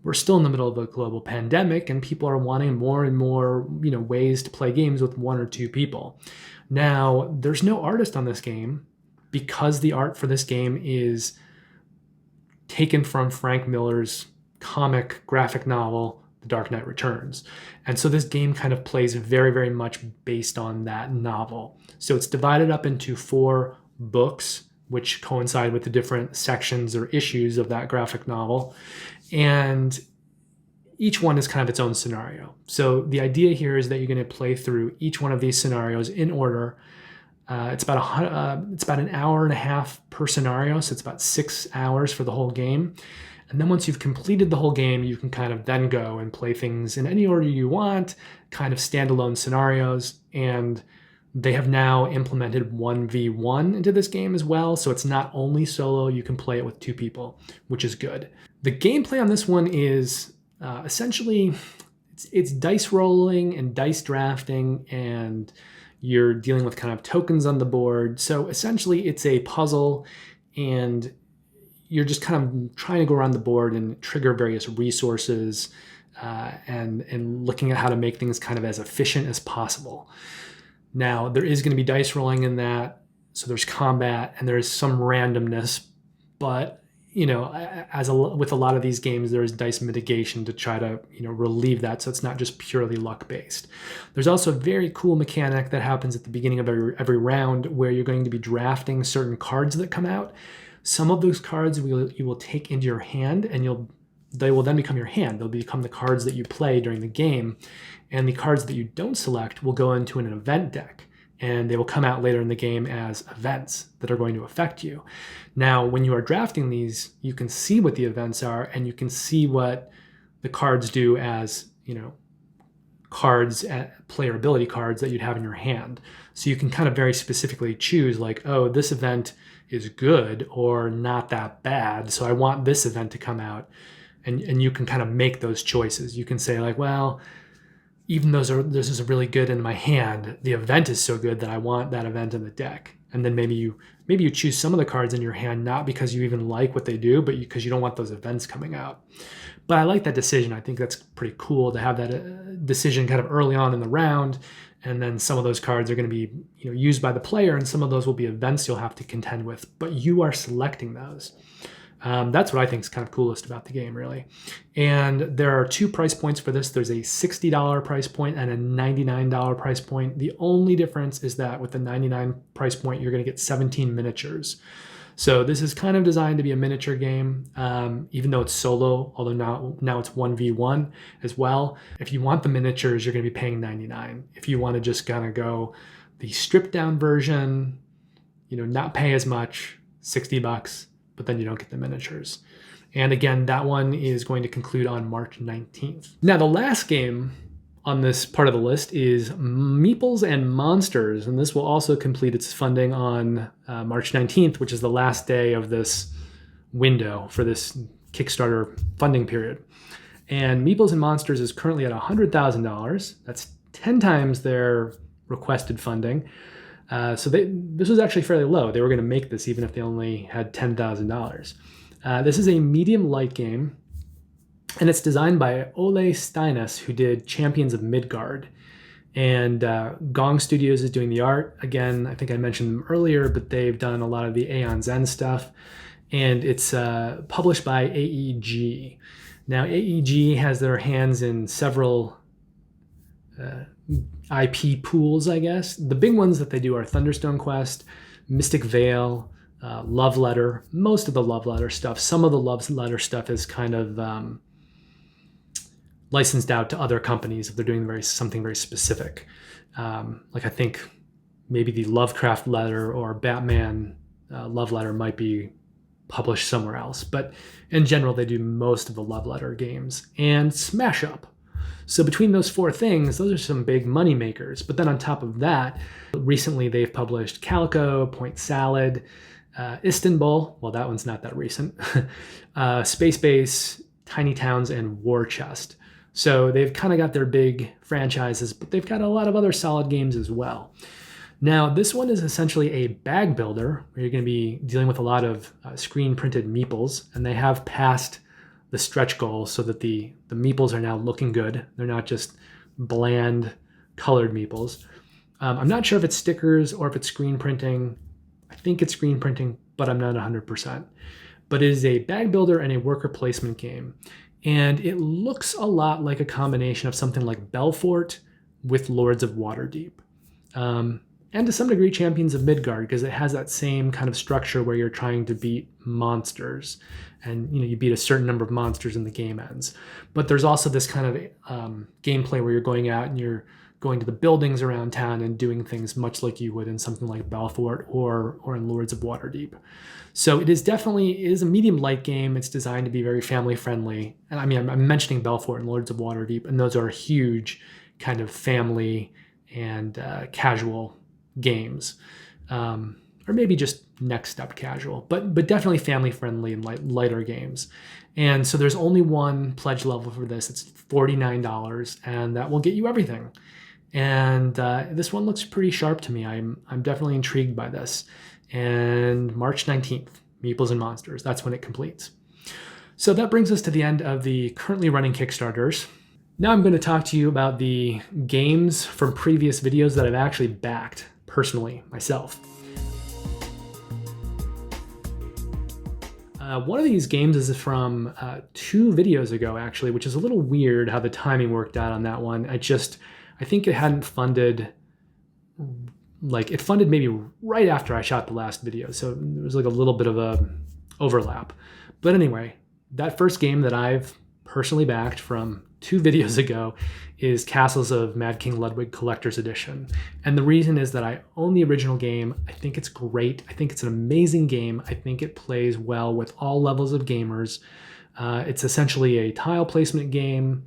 we're still in the middle of a global pandemic, and people are wanting more and more, ways to play games with 1 or 2 people. Now, there's no artist on this game, because the art for this game is taken from Frank Miller's comic graphic novel, The Dark Knight Returns. And so this game kind of plays very, very much based on that novel. So it's divided up into 4 books, which coincide with the different sections or issues of that graphic novel. And each one is kind of its own scenario. So the idea here is that you're going to play through each one of these scenarios in order. It's about an hour and a half per scenario, so it's about 6 hours for the whole game. And then once you've completed the whole game, you can kind of then go and play things in any order you want, kind of standalone scenarios. And they have now implemented 1v1 into this game as well, so it's not only solo, you can play it with 2 people, which is good. The gameplay on this one is essentially, it's dice rolling and dice drafting, and You're dealing with kind of tokens on the board. So essentially it's a puzzle, and you're just kind of trying to go around the board and trigger various resources, and looking at how to make things kind of as efficient as possible. Now, there is going to be dice rolling in that, so there's combat and there's some randomness, but with a lot of these games, there is dice mitigation to try to relieve that, so it's not just purely luck based. There's also a very cool mechanic that happens at the beginning of every round where you're going to be drafting certain cards that come out. Some of those cards you will take into your hand, and they will then become your hand. They'll become the cards that you play during the game, and the cards that you don't select will go into an event deck, and they will come out later in the game as events that are going to affect you. Now, when you are drafting these, you can see what the events are, and you can see what the cards do as, cards, player ability cards that you'd have in your hand. So you can kind of very specifically choose like, oh, this event is good or not that bad, so I want this event to come out. And you can kind of make those choices. You can say like, well, even though this is really good in my hand, the event is so good that I want that event in the deck. And then maybe you choose some of the cards in your hand, not because you even like what they do, but because you don't want those events coming out. But I like that decision. I think that's pretty cool to have that decision kind of early on in the round. And then some of those cards are going to be used by the player, and some of those will be events you'll have to contend with, but you are selecting those. That's what I think is kind of coolest about the game, really. And there are 2 price points for this. There's a $60 price point and a $99 price point. The only difference is that with the $99 price point, you're going to get 17 miniatures. So this is kind of designed to be a miniature game, even though it's solo, although now it's 1v1 as well. If you want the miniatures, you're going to be paying $99. If you want to just kind of go the stripped down version, not pay as much, $60, but then you don't get the miniatures. And again, that one is going to conclude on March 19th. Now, the last game on this part of the list is Meeples and Monsters, and this will also complete its funding on March 19th, which is the last day of this window for this Kickstarter funding period. And Meeples and Monsters is currently at $100,000. That's 10 times their requested funding. So this was actually fairly low. They were going to make this even if they only had $10,000. This is a medium light game, and it's designed by Ole Steines, who did Champions of Midgard. And Gong Studios is doing the art. Again, I think I mentioned them earlier, but they've done a lot of the Aeon Zen stuff. And it's published by AEG. Now, AEG has their hands in several IP pools, I guess. The big ones that they do are Thunderstone Quest, Mystic Veil, Love Letter, most of the Love Letter stuff. Some of the Love Letter stuff is kind of licensed out to other companies if they're doing something very specific. Like I think maybe the Lovecraft Letter or Batman Love Letter might be published somewhere else. But in general, they do most of the Love Letter games. And Smash Up. So between those 4 things, those are some big money makers. But then on top of that, recently they've published Calico, Point Salad, Istanbul. Well, that one's not that recent. Space Base, Tiny Towns, and War Chest. So they've kind of got their big franchises, but they've got a lot of other solid games as well. Now, this one is essentially a bag builder where you're going to be dealing with a lot of screen printed meeples, and they have passed the stretch goal so that the meeples are now looking good. They're not just bland colored meeples. I'm not sure if it's stickers or if it's screen printing. I think it's screen printing, but I'm not 100%. But it is a bag builder and a worker placement game. And it looks a lot like a combination of something like Belfort with Lords of Waterdeep. And to some degree Champions of Midgard, because it has that same kind of structure where you're trying to beat monsters. And you beat a certain number of monsters and the game ends. But there's also this kind of gameplay where you're going out and you're going to the buildings around town and doing things much like you would in something like Belfort or in Lords of Waterdeep. So it is a medium light game. It's designed to be very family friendly. And I mean, I'm mentioning Belfort and Lords of Waterdeep, and those are huge kind of family and casual games. Or maybe just next step casual, but definitely family friendly and lighter games. And so there's only one pledge level for this. It's $49, and that will get you everything. And this one looks pretty sharp to me. I'm definitely intrigued by this. And March 19th, Meeples and Monsters, that's when it completes. So that brings us to the end of the currently running Kickstarters. Now I'm going to talk to you about the games from previous videos that I've actually backed personally myself. One of these games is from 2 videos ago, actually, which is a little weird how the timing worked out on that one. I think it hadn't funded, like it funded maybe right after I shot the last video. So there was like a little bit of a overlap. But anyway, that first game that I've personally backed from 2 videos ago is Castles of Mad King Ludwig Collector's Edition. And the reason is that I own the original game. I think it's great. I think it's an amazing game. I think it plays well with all levels of gamers. It's essentially a tile placement game.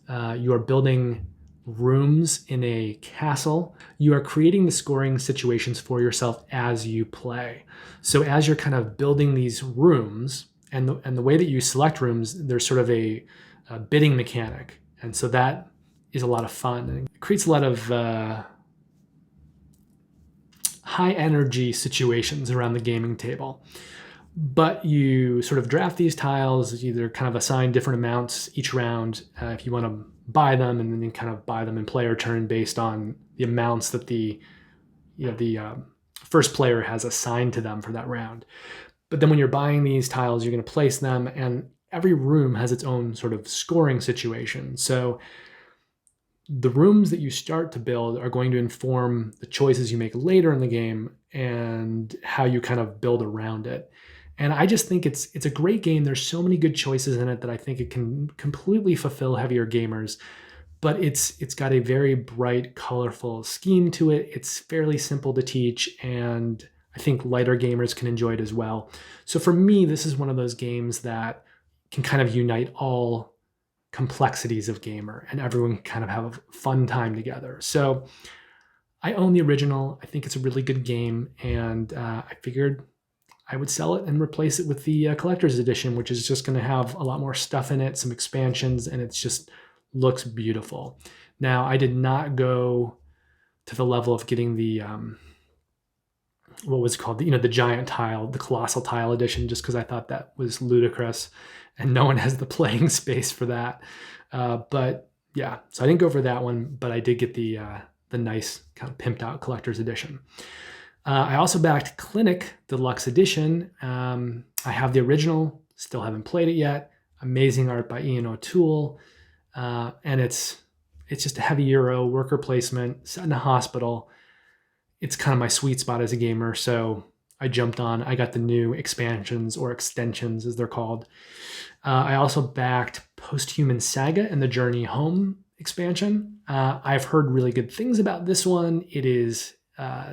You are building rooms in a castle. You are creating the scoring situations for yourself as you play. So as you're kind of building these rooms, and the way that you select rooms, there's sort of a bidding mechanic. And so that is a lot of fun. And it creates a lot of high energy situations around the gaming table. But you sort of draft these tiles, either kind of assign different amounts each round if you want to buy them, and then you kind of buy them in player turn based on the amounts that the first player has assigned to them for that round. But then when you're buying these tiles, you're going to place them, and every room has its own sort of scoring situation. So the rooms that you start to build are going to inform the choices you make later in the game and how you kind of build around it. And I just think it's a great game. There's so many good choices in it that I think it can completely fulfill heavier gamers. But it's got a very bright, colorful scheme to it. It's fairly simple to teach, and I think lighter gamers can enjoy it as well. So for me, this is one of those games that can kind of unite all complexities of gamer, and everyone can kind of have a fun time together. So I own the original. I think it's a really good game, and I figured I would sell it and replace it with the collector's edition, which is just going to have a lot more stuff in it, some expansions, and it's just looks beautiful. Now, I did not go to the level of getting the what was it called, the giant tile, the colossal tile edition, just because I thought that was ludicrous, and no one has the playing space for that. But yeah, so I didn't go for that one, but I did get the nice kind of pimped out collector's edition. I also backed Clinic Deluxe Edition. I have the original, still haven't played it yet. Amazing art by Ian O'Toole, and it's just a heavy Euro worker placement set in a hospital. It's kind of my sweet spot as a gamer, so I jumped on. I got the new expansions, or extensions as they're called. I also backed Posthuman Saga and the Journey Home expansion. I've heard really good things about this one. It is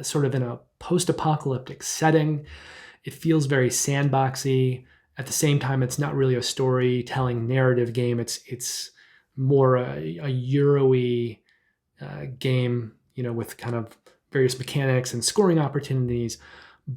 sort of in a post-apocalyptic setting. It feels very sandboxy. At the same time, it's not really a storytelling narrative game. It's more a Euro-y game, with kind of various mechanics and scoring opportunities,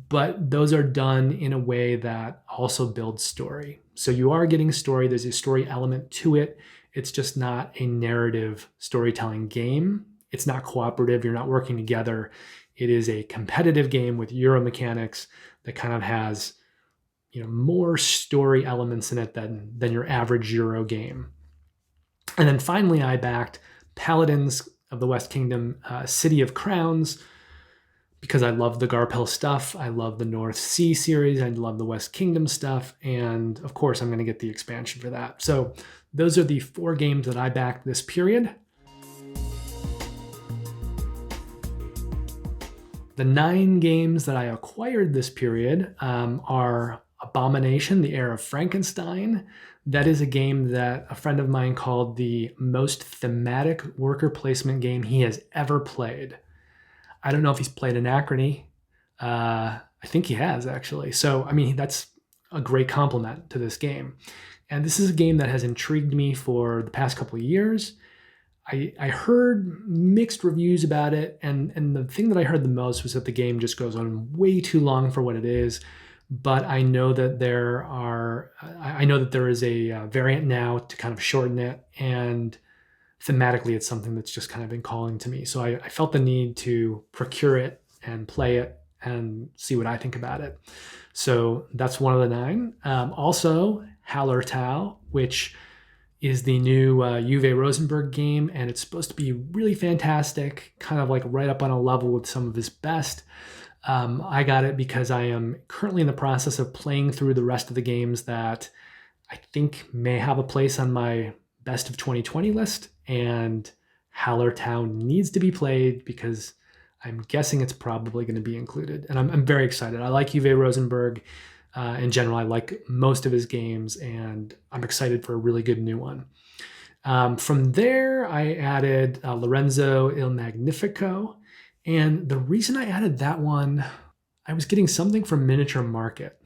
but those are done in a way that also builds story. So you are getting story. There's a story element to it. It's just not a narrative storytelling game. It's not cooperative. You're not working together. It is a competitive game with Euro mechanics that kind of has, more story elements in it than your average Euro game. And then finally, I backed Paladins of the West Kingdom, City of Crowns, because I love the Garpel stuff. I love the North Sea series. I love the West Kingdom stuff. And of course, I'm going to get the expansion for that. So those are the 4 games that I backed this period. The 9 games that I acquired this period are Abomination, the Heir of Frankenstein. That is a game that a friend of mine called the most thematic worker placement game he has ever played. I don't know if he's played Anachrony. I think he has, actually. So, that's a great compliment to this game. And this is a game that has intrigued me for the past couple of years. I heard mixed reviews about it, and the thing that I heard the most was that the game just goes on way too long for what it is. But I know that there is a variant now to kind of shorten it, and thematically it's something that's just kind of been calling to me. So I felt the need to procure it and play it and see what I think about it. So that's one of the 9. Also, Hallertau, which is the new Uwe Rosenberg game, and it's supposed to be really fantastic, kind of like right up on a level with some of his best. I got it because I am currently in the process of playing through the rest of the games that I think may have a place on my best of 2020 list, and Hallertau needs to be played because I'm guessing it's probably going to be included. And I'm very excited. I like Uwe Rosenberg. In general, I like most of his games, and I'm excited for a really good new one. From there, I added Lorenzo Il Magnifico. And the reason I added that one, I was getting something from Miniature Market.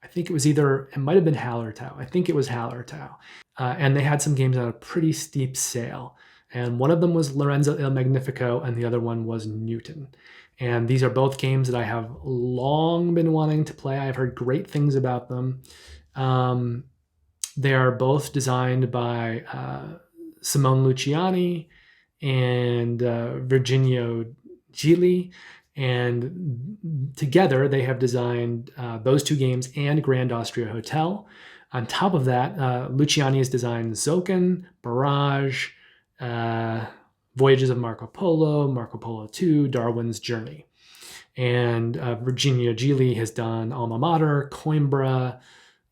I think it might have been Hallertau. I think it was Hallertau. And they had some games on a pretty steep sale. And one of them was Lorenzo Il Magnifico, and the other one was Newton. And these are both games that I have long been wanting to play. I've heard great things about them. They are both designed by Simone Luciani and Virginio Gili. And together they have designed those 2 games and Grand Austria Hotel. On top of that, Luciani has designed Zoken, Barrage, Voyages of Marco Polo 2, Darwin's Journey. And Virginia Gili has done Alma Mater, Coimbra,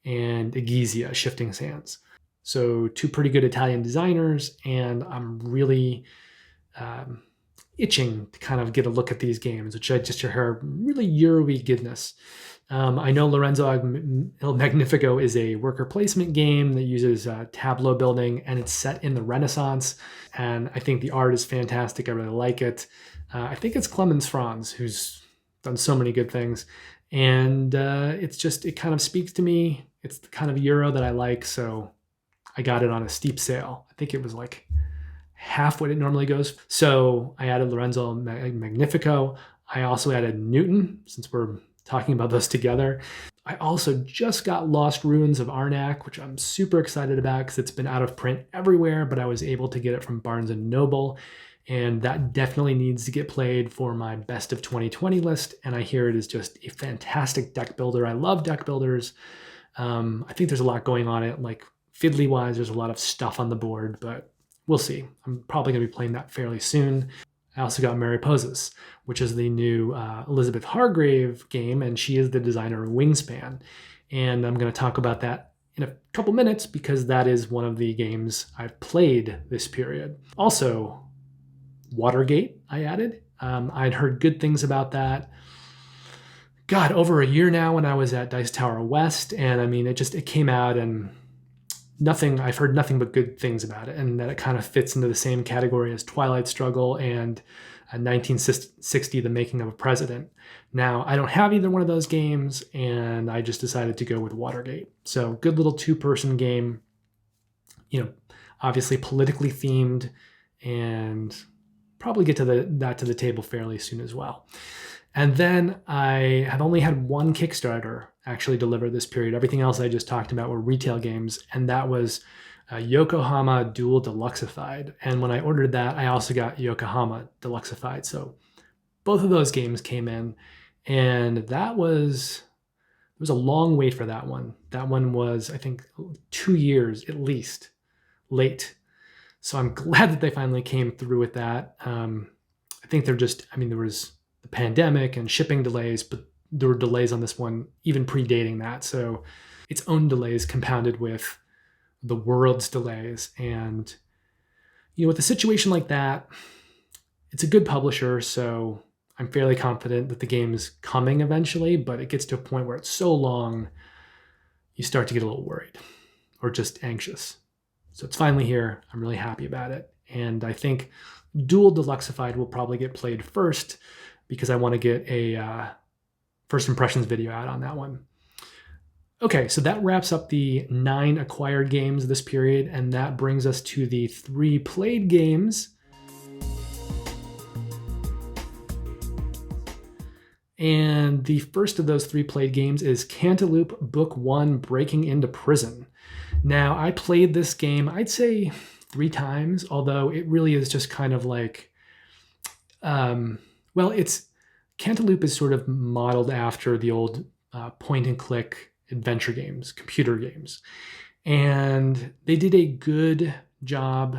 and Egizia, Shifting Sands. So 2 pretty good Italian designers, and I'm really itching to kind of get a look at these games, which I just hear really Euro-y goodness. I know Lorenzo Il Magnifico is a worker placement game that uses tableau building, and it's set in the Renaissance. And I think the art is fantastic. I really like it. I think it's Clemens Franz, who's done so many good things. And it kind of speaks to me. It's the kind of Euro that I like. So I got it on a steep sale. I think it was like half what it normally goes. So I added Lorenzo Magnifico. I also added Newton, since we're talking about those together. I also just got Lost Ruins of Arnak, which I'm super excited about because it's been out of print everywhere, but I was able to get it from Barnes & Noble. And that definitely needs to get played for my best of 2020 list. And I hear it is just a fantastic deck builder. I love deck builders. I think there's a lot going on it, like fiddly-wise, there's a lot of stuff on the board, but we'll see. I'm probably going to be playing that fairly soon. I also got Mariposas, which is the new Elizabeth Hargrave game, and she is the designer of Wingspan. And I'm going to talk about that in a couple minutes because that is one of the games I've played this period. Also, Watergate I added. I'd heard good things about that. God, over a year now when I was at Dice Tower West, and I mean, it came out and I've heard nothing but good things about it, and that it kind of fits into the same category as Twilight Struggle and 1960, The Making of a President. Now, I don't have either one of those games, and I just decided to go with Watergate. So good little 2-person game, obviously politically themed, and probably get to that to the table fairly soon as well. And then I have only had 1 Kickstarter actually deliver this period. Everything else I just talked about were retail games, and that was Yokohama Duel Deluxified. And when I ordered that, I also got Yokohama Deluxified. So both of those games came in, and it was a long wait for that one. That one was, I think, 2 years at least late. So I'm glad that they finally came through with that. I think there was the pandemic and shipping delays, but there were delays on this one even predating that. So its own delays compounded with the world's delays. And, with a situation like that, it's a good publisher. So I'm fairly confident that the game is coming eventually, but it gets to a point where it's so long, you start to get a little worried or just anxious. So it's finally here. I'm really happy about it. And I think Duel Deluxified will probably get played first because I want to get a first impressions video out on that one. Okay, so that wraps up the 9 acquired games this period, and that brings us to the 3 played games. And the first of those 3 played games is Cantaloop Book 1 Breaking into Prison. Now, I played this game, I'd say 3 times, although it really is just kind of like, it's Cantaloop is sort of modeled after the old point and click adventure games, computer games. And they did a good job,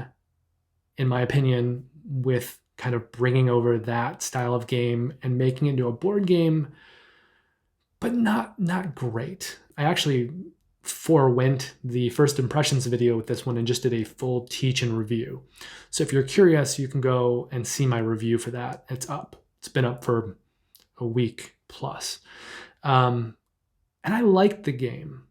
in my opinion, with kind of bringing over that style of game and making it into a board game, but not great. I actually forewent the first impressions video with this one and just did a full teach and review. So if you're curious, you can go and see my review for that. It's up. It's been up for a week plus. And I liked the game,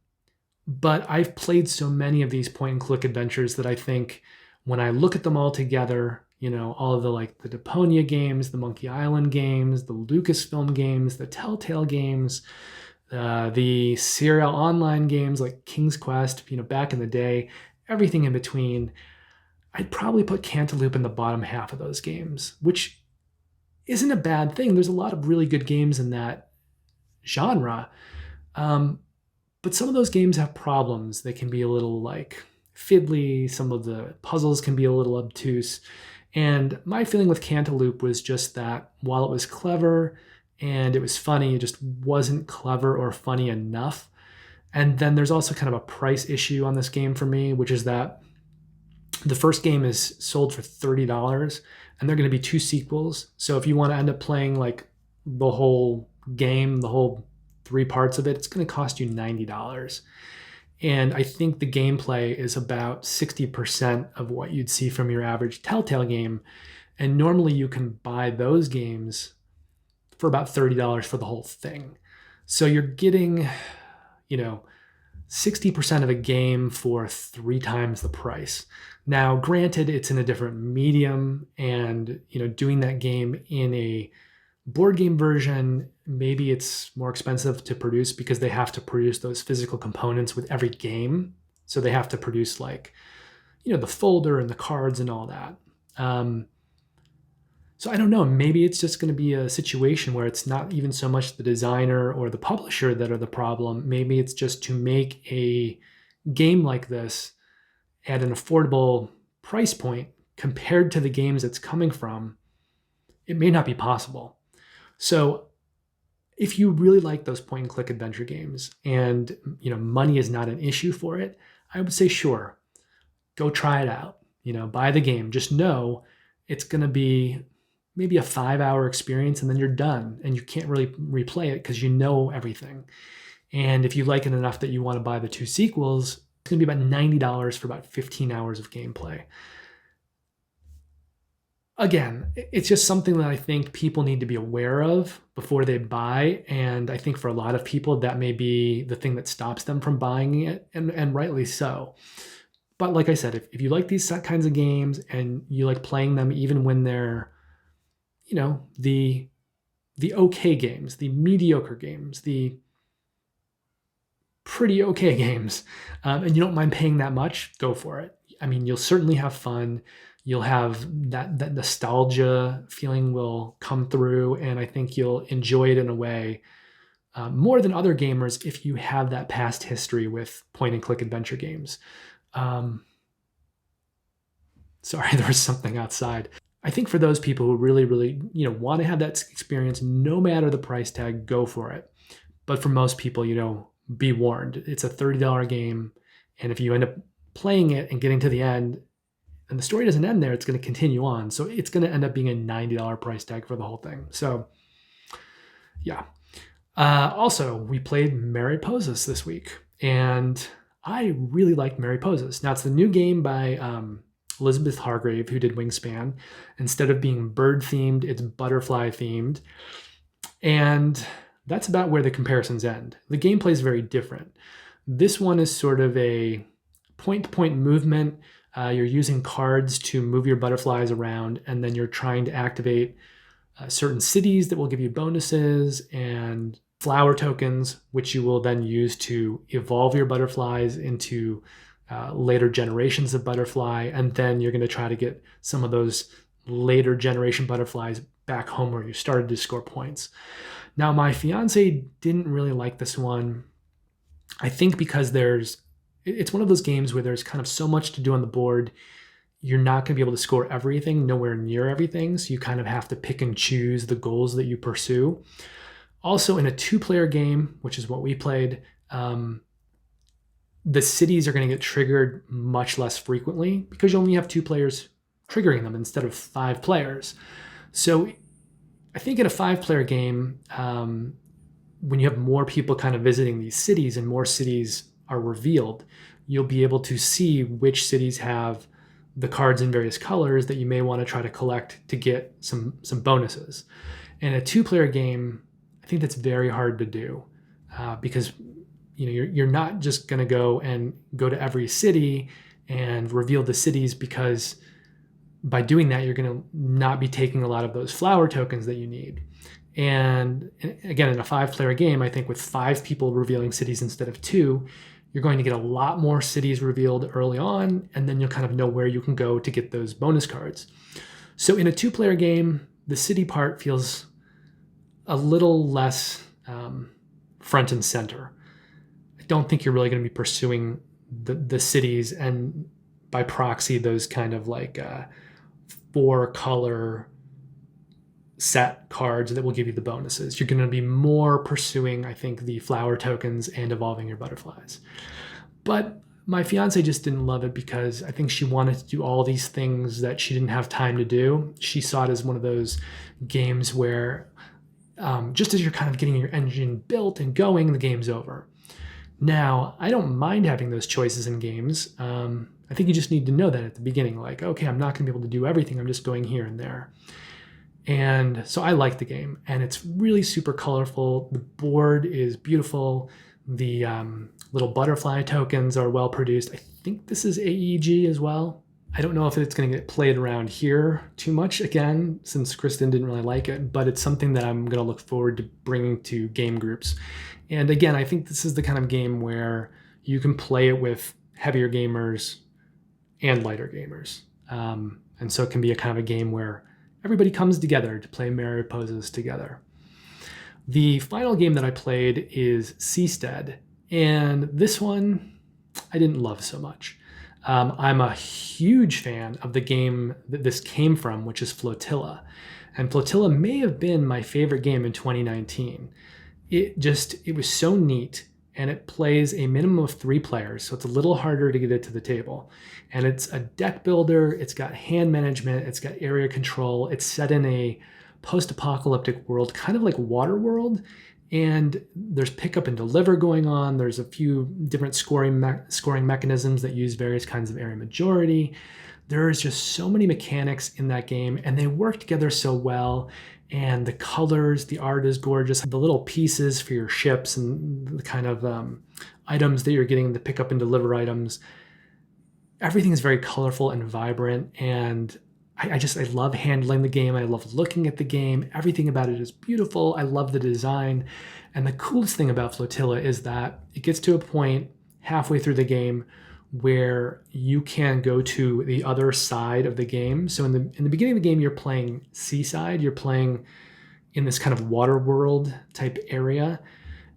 but I've played so many of these point and click adventures that I think when I look at them all together, all of the Deponia games, the Monkey Island games, the Lucasfilm games, the Telltale games, the Serial Online games like King's Quest, back in the day, everything in between, I'd probably put Cantaloop in the bottom half of those games, which isn't a bad thing. There's a lot of really good games in that genre. But some of those games have problems. They can be a little fiddly. Some of the puzzles can be a little obtuse. And my feeling with Cantaloop was just that while it was clever and it was funny, it just wasn't clever or funny enough. And then there's also kind of a price issue on this game for me, which is that the first game is sold for $30 and there are going to be 2 sequels. So if you want to end up playing the whole game, the whole 3 parts of it, it's going to cost you $90. And I think the gameplay is about 60% of what you'd see from your average Telltale game. And normally you can buy those games for about $30 for the whole thing. So you're getting, 60% of a game for 3 times the price. Now, granted, it's in a different medium, and doing that game in a board game version, maybe it's more expensive to produce because they have to produce those physical components with every game. So they have to produce the folder and the cards and all that. So I don't know, maybe it's just going to be a situation where it's not even so much the designer or the publisher that are the problem. Maybe it's just to make a game like this at an affordable price point compared to the games it's coming from, it may not be possible. So if you really like those point and click adventure games and money is not an issue for it, I would say sure, go try it out. Buy the game. Just know it's going to be maybe a 5-hour experience and then you're done and you can't really replay it because you know everything. And if you like it enough that you want to buy the 2 sequels, it's going to be about $90 for about 15 hours of gameplay. Again, it's just something that I think people need to be aware of before they buy. And I think for a lot of people, that may be the thing that stops them from buying it, and rightly so. But like I said, if you like these kinds of games and you like playing them even when they're, the okay games, the mediocre games, the pretty okay games, and you don't mind paying that much, go for it. I mean, you'll certainly have fun. You'll have that nostalgia feeling will come through, and I think you'll enjoy it in a way more than other gamers if you have that past history with point and click adventure games. Sorry, there was something outside. I think for those people who really, really, want to have that experience, no matter the price tag, go for it. But for most people, be warned. It's a $30 game, and if you end up playing it and getting to the end, and the story doesn't end there, it's going to continue on. So it's going to end up being a $90 price tag for the whole thing. So, yeah. Also, we played Mariposas this week, and I really liked Mariposas. Now, it's the new game by Elizabeth Hargrave, who did Wingspan. Instead of being bird-themed, it's butterfly-themed. And that's about where the comparisons end. The gameplay is very different. This one is sort of a point-to-point movement. You're using cards to move your butterflies around, and then you're trying to activate certain cities that will give you bonuses and flower tokens, which you will then use to evolve your butterflies into later generations of butterfly. And then you're going to try to get some of those later generation butterflies back home where you started to score points. Now, my fiance didn't really like this one. I think because it's one of those games where there's kind of so much to do on the board. you're not going to be able to score everything, nowhere near everything. So you kind of have to pick and choose the goals that you pursue. Also, in a 2-player game, which is what we played, the cities are going to get triggered much less frequently because you only have 2 players triggering them instead of 5 players. So I think in a 5-player game, when you have more people kind of visiting these cities and more cities are revealed, you'll be able to see which cities have the cards in various colors that you may want to try to collect to get some bonuses. In a 2-player game, I think that's very hard to do because you're not just going to go to every city and reveal the cities, because by doing that, you're going to not be taking a lot of those flower tokens that you need. And again, in a 5-player game, I think with 5 people revealing cities instead of 2, you're going to get a lot more cities revealed early on, and then you'll kind of know where you can go to get those bonus cards. So in a 2-player game, the city part feels a little less front and center. I don't think you're really going to be pursuing the cities, and by proxy, those kind of like 4-color set cards that will give you the bonuses. You're going to be more pursuing, I think, the flower tokens and evolving your butterflies. But my fiance just didn't love it because I think she wanted to do all these things that she didn't have time to do. She saw it as one of those games where just as you're kind of getting your engine built and going, the game's over. Now, I don't mind having those choices in games. I think you just need to know that at the beginning, like, okay, I'm not going to be able to do everything. I'm just going here and there. And so I like the game, and it's really super colorful. The board is beautiful. The little butterfly tokens are well produced. I think this is AEG as well. I don't know if it's going to get played around here too much again, since Kristen didn't really like it, but it's something that I'm going to look forward to bringing to game groups. And again, I think this is the kind of game where you can play it with heavier gamers and lighter gamers. And so it can be a kind of a game where everybody comes together to play Mariposas together. The final game that I played is Seastead, and this one I didn't love so much. I'm a huge fan of the game that this came from, which is Flotilla. And Flotilla may have been my favorite game in 2019. It was so neat, and it plays a minimum of 3 players, so it's a little harder to get it to the table. And it's a deck builder, it's got hand management, it's got area control, it's set in a post-apocalyptic world, kind of like Waterworld, and there's pick up and deliver going on. There's a few different scoring mechanisms that use various kinds of area majority. There is just so many mechanics in that game, and they work together so well. And the colors, the art is gorgeous. The little pieces for your ships and the kind of items that you're getting, the pick up and deliver items, everything is very colorful and vibrant. And I love handling the game. I love looking at the game. Everything about it is beautiful. I love the design. And the coolest thing about Flotilla is that it gets to a point halfway through the game where you can go to the other side of the game. So in the beginning of the game, you're playing Seaside. You're playing in this kind of water world type area.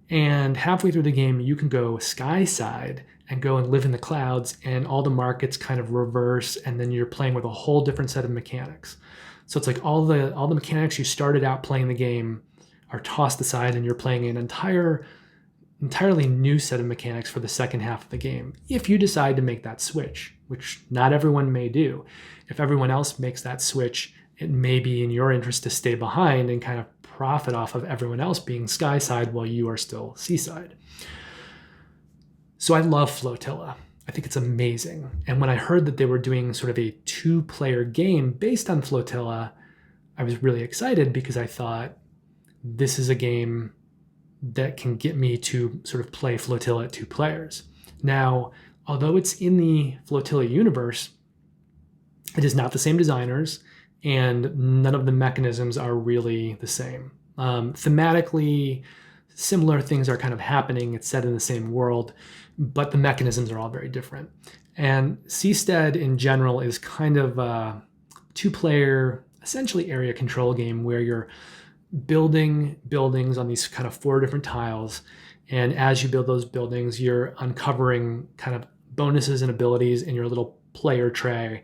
And halfway through the game, you can go Sky Side and go and live in the clouds, and all the markets kind of reverse, and then you're playing with a whole different set of mechanics. So it's like all the mechanics you started out playing the game are tossed aside, and you're playing an entirely new set of mechanics for the second half of the game, if you decide to make that switch, which not everyone may do. If everyone else makes that switch, it may be in your interest to stay behind and kind of profit off of everyone else being Skyside while you are still Seaside. So I love Flotilla. I think it's amazing. And when I heard that they were doing sort of a 2-player game based on Flotilla, I was really excited because I thought this is a game that can get me to sort of play Flotilla at 2 players. Now, although it's in the Flotilla universe, it is not the same designers, and none of the mechanisms are really the same. Thematically, similar things are kind of happening. It's set in the same world, but the mechanisms are all very different. And Seastead in general is kind of a 2-player, essentially area control game where you're building buildings on these kind of 4 different tiles. And as you build those buildings, you're uncovering kind of bonuses and abilities in your little player tray.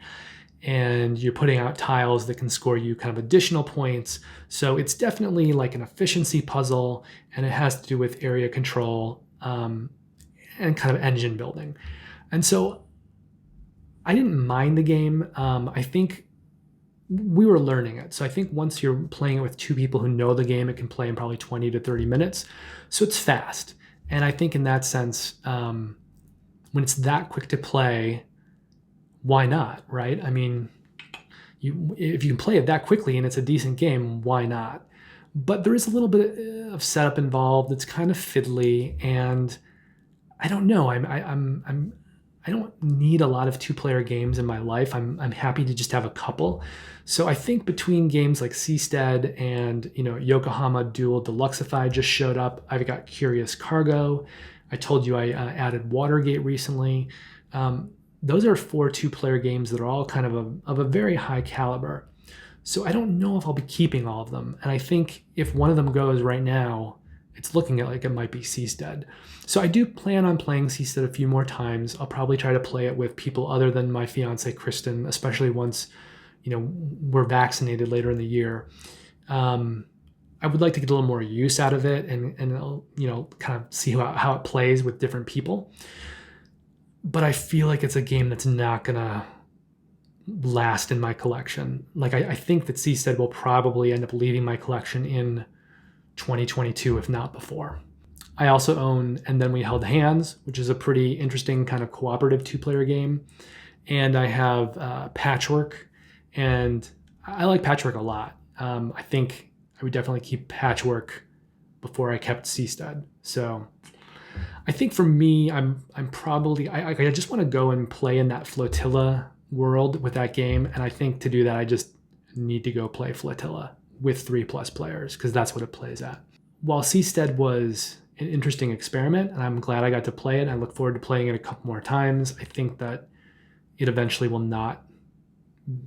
and you're putting out tiles that can score you kind of additional points. So it's definitely like an efficiency puzzle, and it has to do with area control and kind of engine building. And so I didn't mind the game. I think we were learning it. So I think once you're playing it with two people who know the game, it can play in probably 20 to 30 minutes. So it's fast. And I think in that sense, when it's that quick to play, why not, right? I mean, if you can play it that quickly and it's a decent game, why not? But there is a little bit of setup involved. It's kind of fiddly, and I don't know. I don't need a lot of two-player games in my life. I'm happy to just have a couple. So I think between games like Seastead and Yokohama Deluxified just showed up. I've got Curious Cargo. I told you I added Watergate recently. Those are 4 two-player games that are all kind of a very high caliber. So I don't know if I'll be keeping all of them. And I think if one of them goes right now, it's looking like it might be Seastead. So I do plan on playing Seastead a few more times. I'll probably try to play it with people other than my fiance, Kristen, especially once, we're vaccinated later in the year. I would like to get a little more use out of it and kind of see how it plays with different people. But I feel like it's a game that's not gonna last in my collection. Like I think that Seastead will probably end up leaving my collection in 2022, if not before. I also own And Then We Held Hands, which is a pretty interesting kind of cooperative two-player game. And I have Patchwork, and I like Patchwork a lot. I think I would definitely keep Patchwork before I kept Seastead. So I think for me, I'm probably, I just want to go and play in that Flotilla world with that game. And I think to do that, I just need to go play Flotilla with 3+ players, because that's what it plays at. While Seastead was an interesting experiment, and I'm glad I got to play it, I look forward to playing it a couple more times. I think that it eventually will not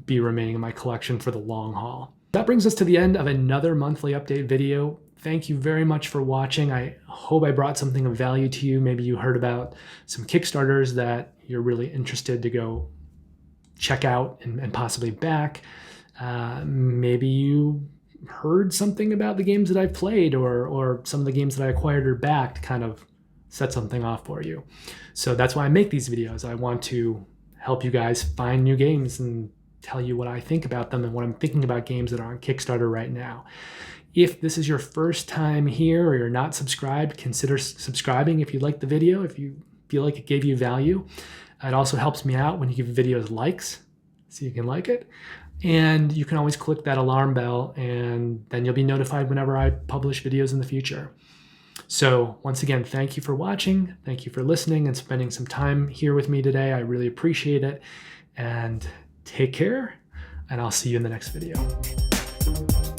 be remaining in my collection for the long haul. That brings us to the end of another monthly update video. Thank you very much for watching. I hope I brought something of value to you. Maybe you heard about some Kickstarters that you're really interested to go check out and possibly back. Maybe you heard something about the games that I've played, or some of the games that I acquired or backed kind of set something off for you. So that's why I make these videos. I want to help you guys find new games and tell you what I think about them and what I'm thinking about games that are on Kickstarter right now. If this is your first time here or you're not subscribed, consider subscribing if you like the video, if you feel like it gave you value. It also helps me out when you give videos likes so you can like it. And you can always click that alarm bell, and then you'll be notified whenever I publish videos in the future. So once again, thank you for watching. Thank you for listening and spending some time here with me today. I really appreciate it. And take care, and I'll see you in the next video.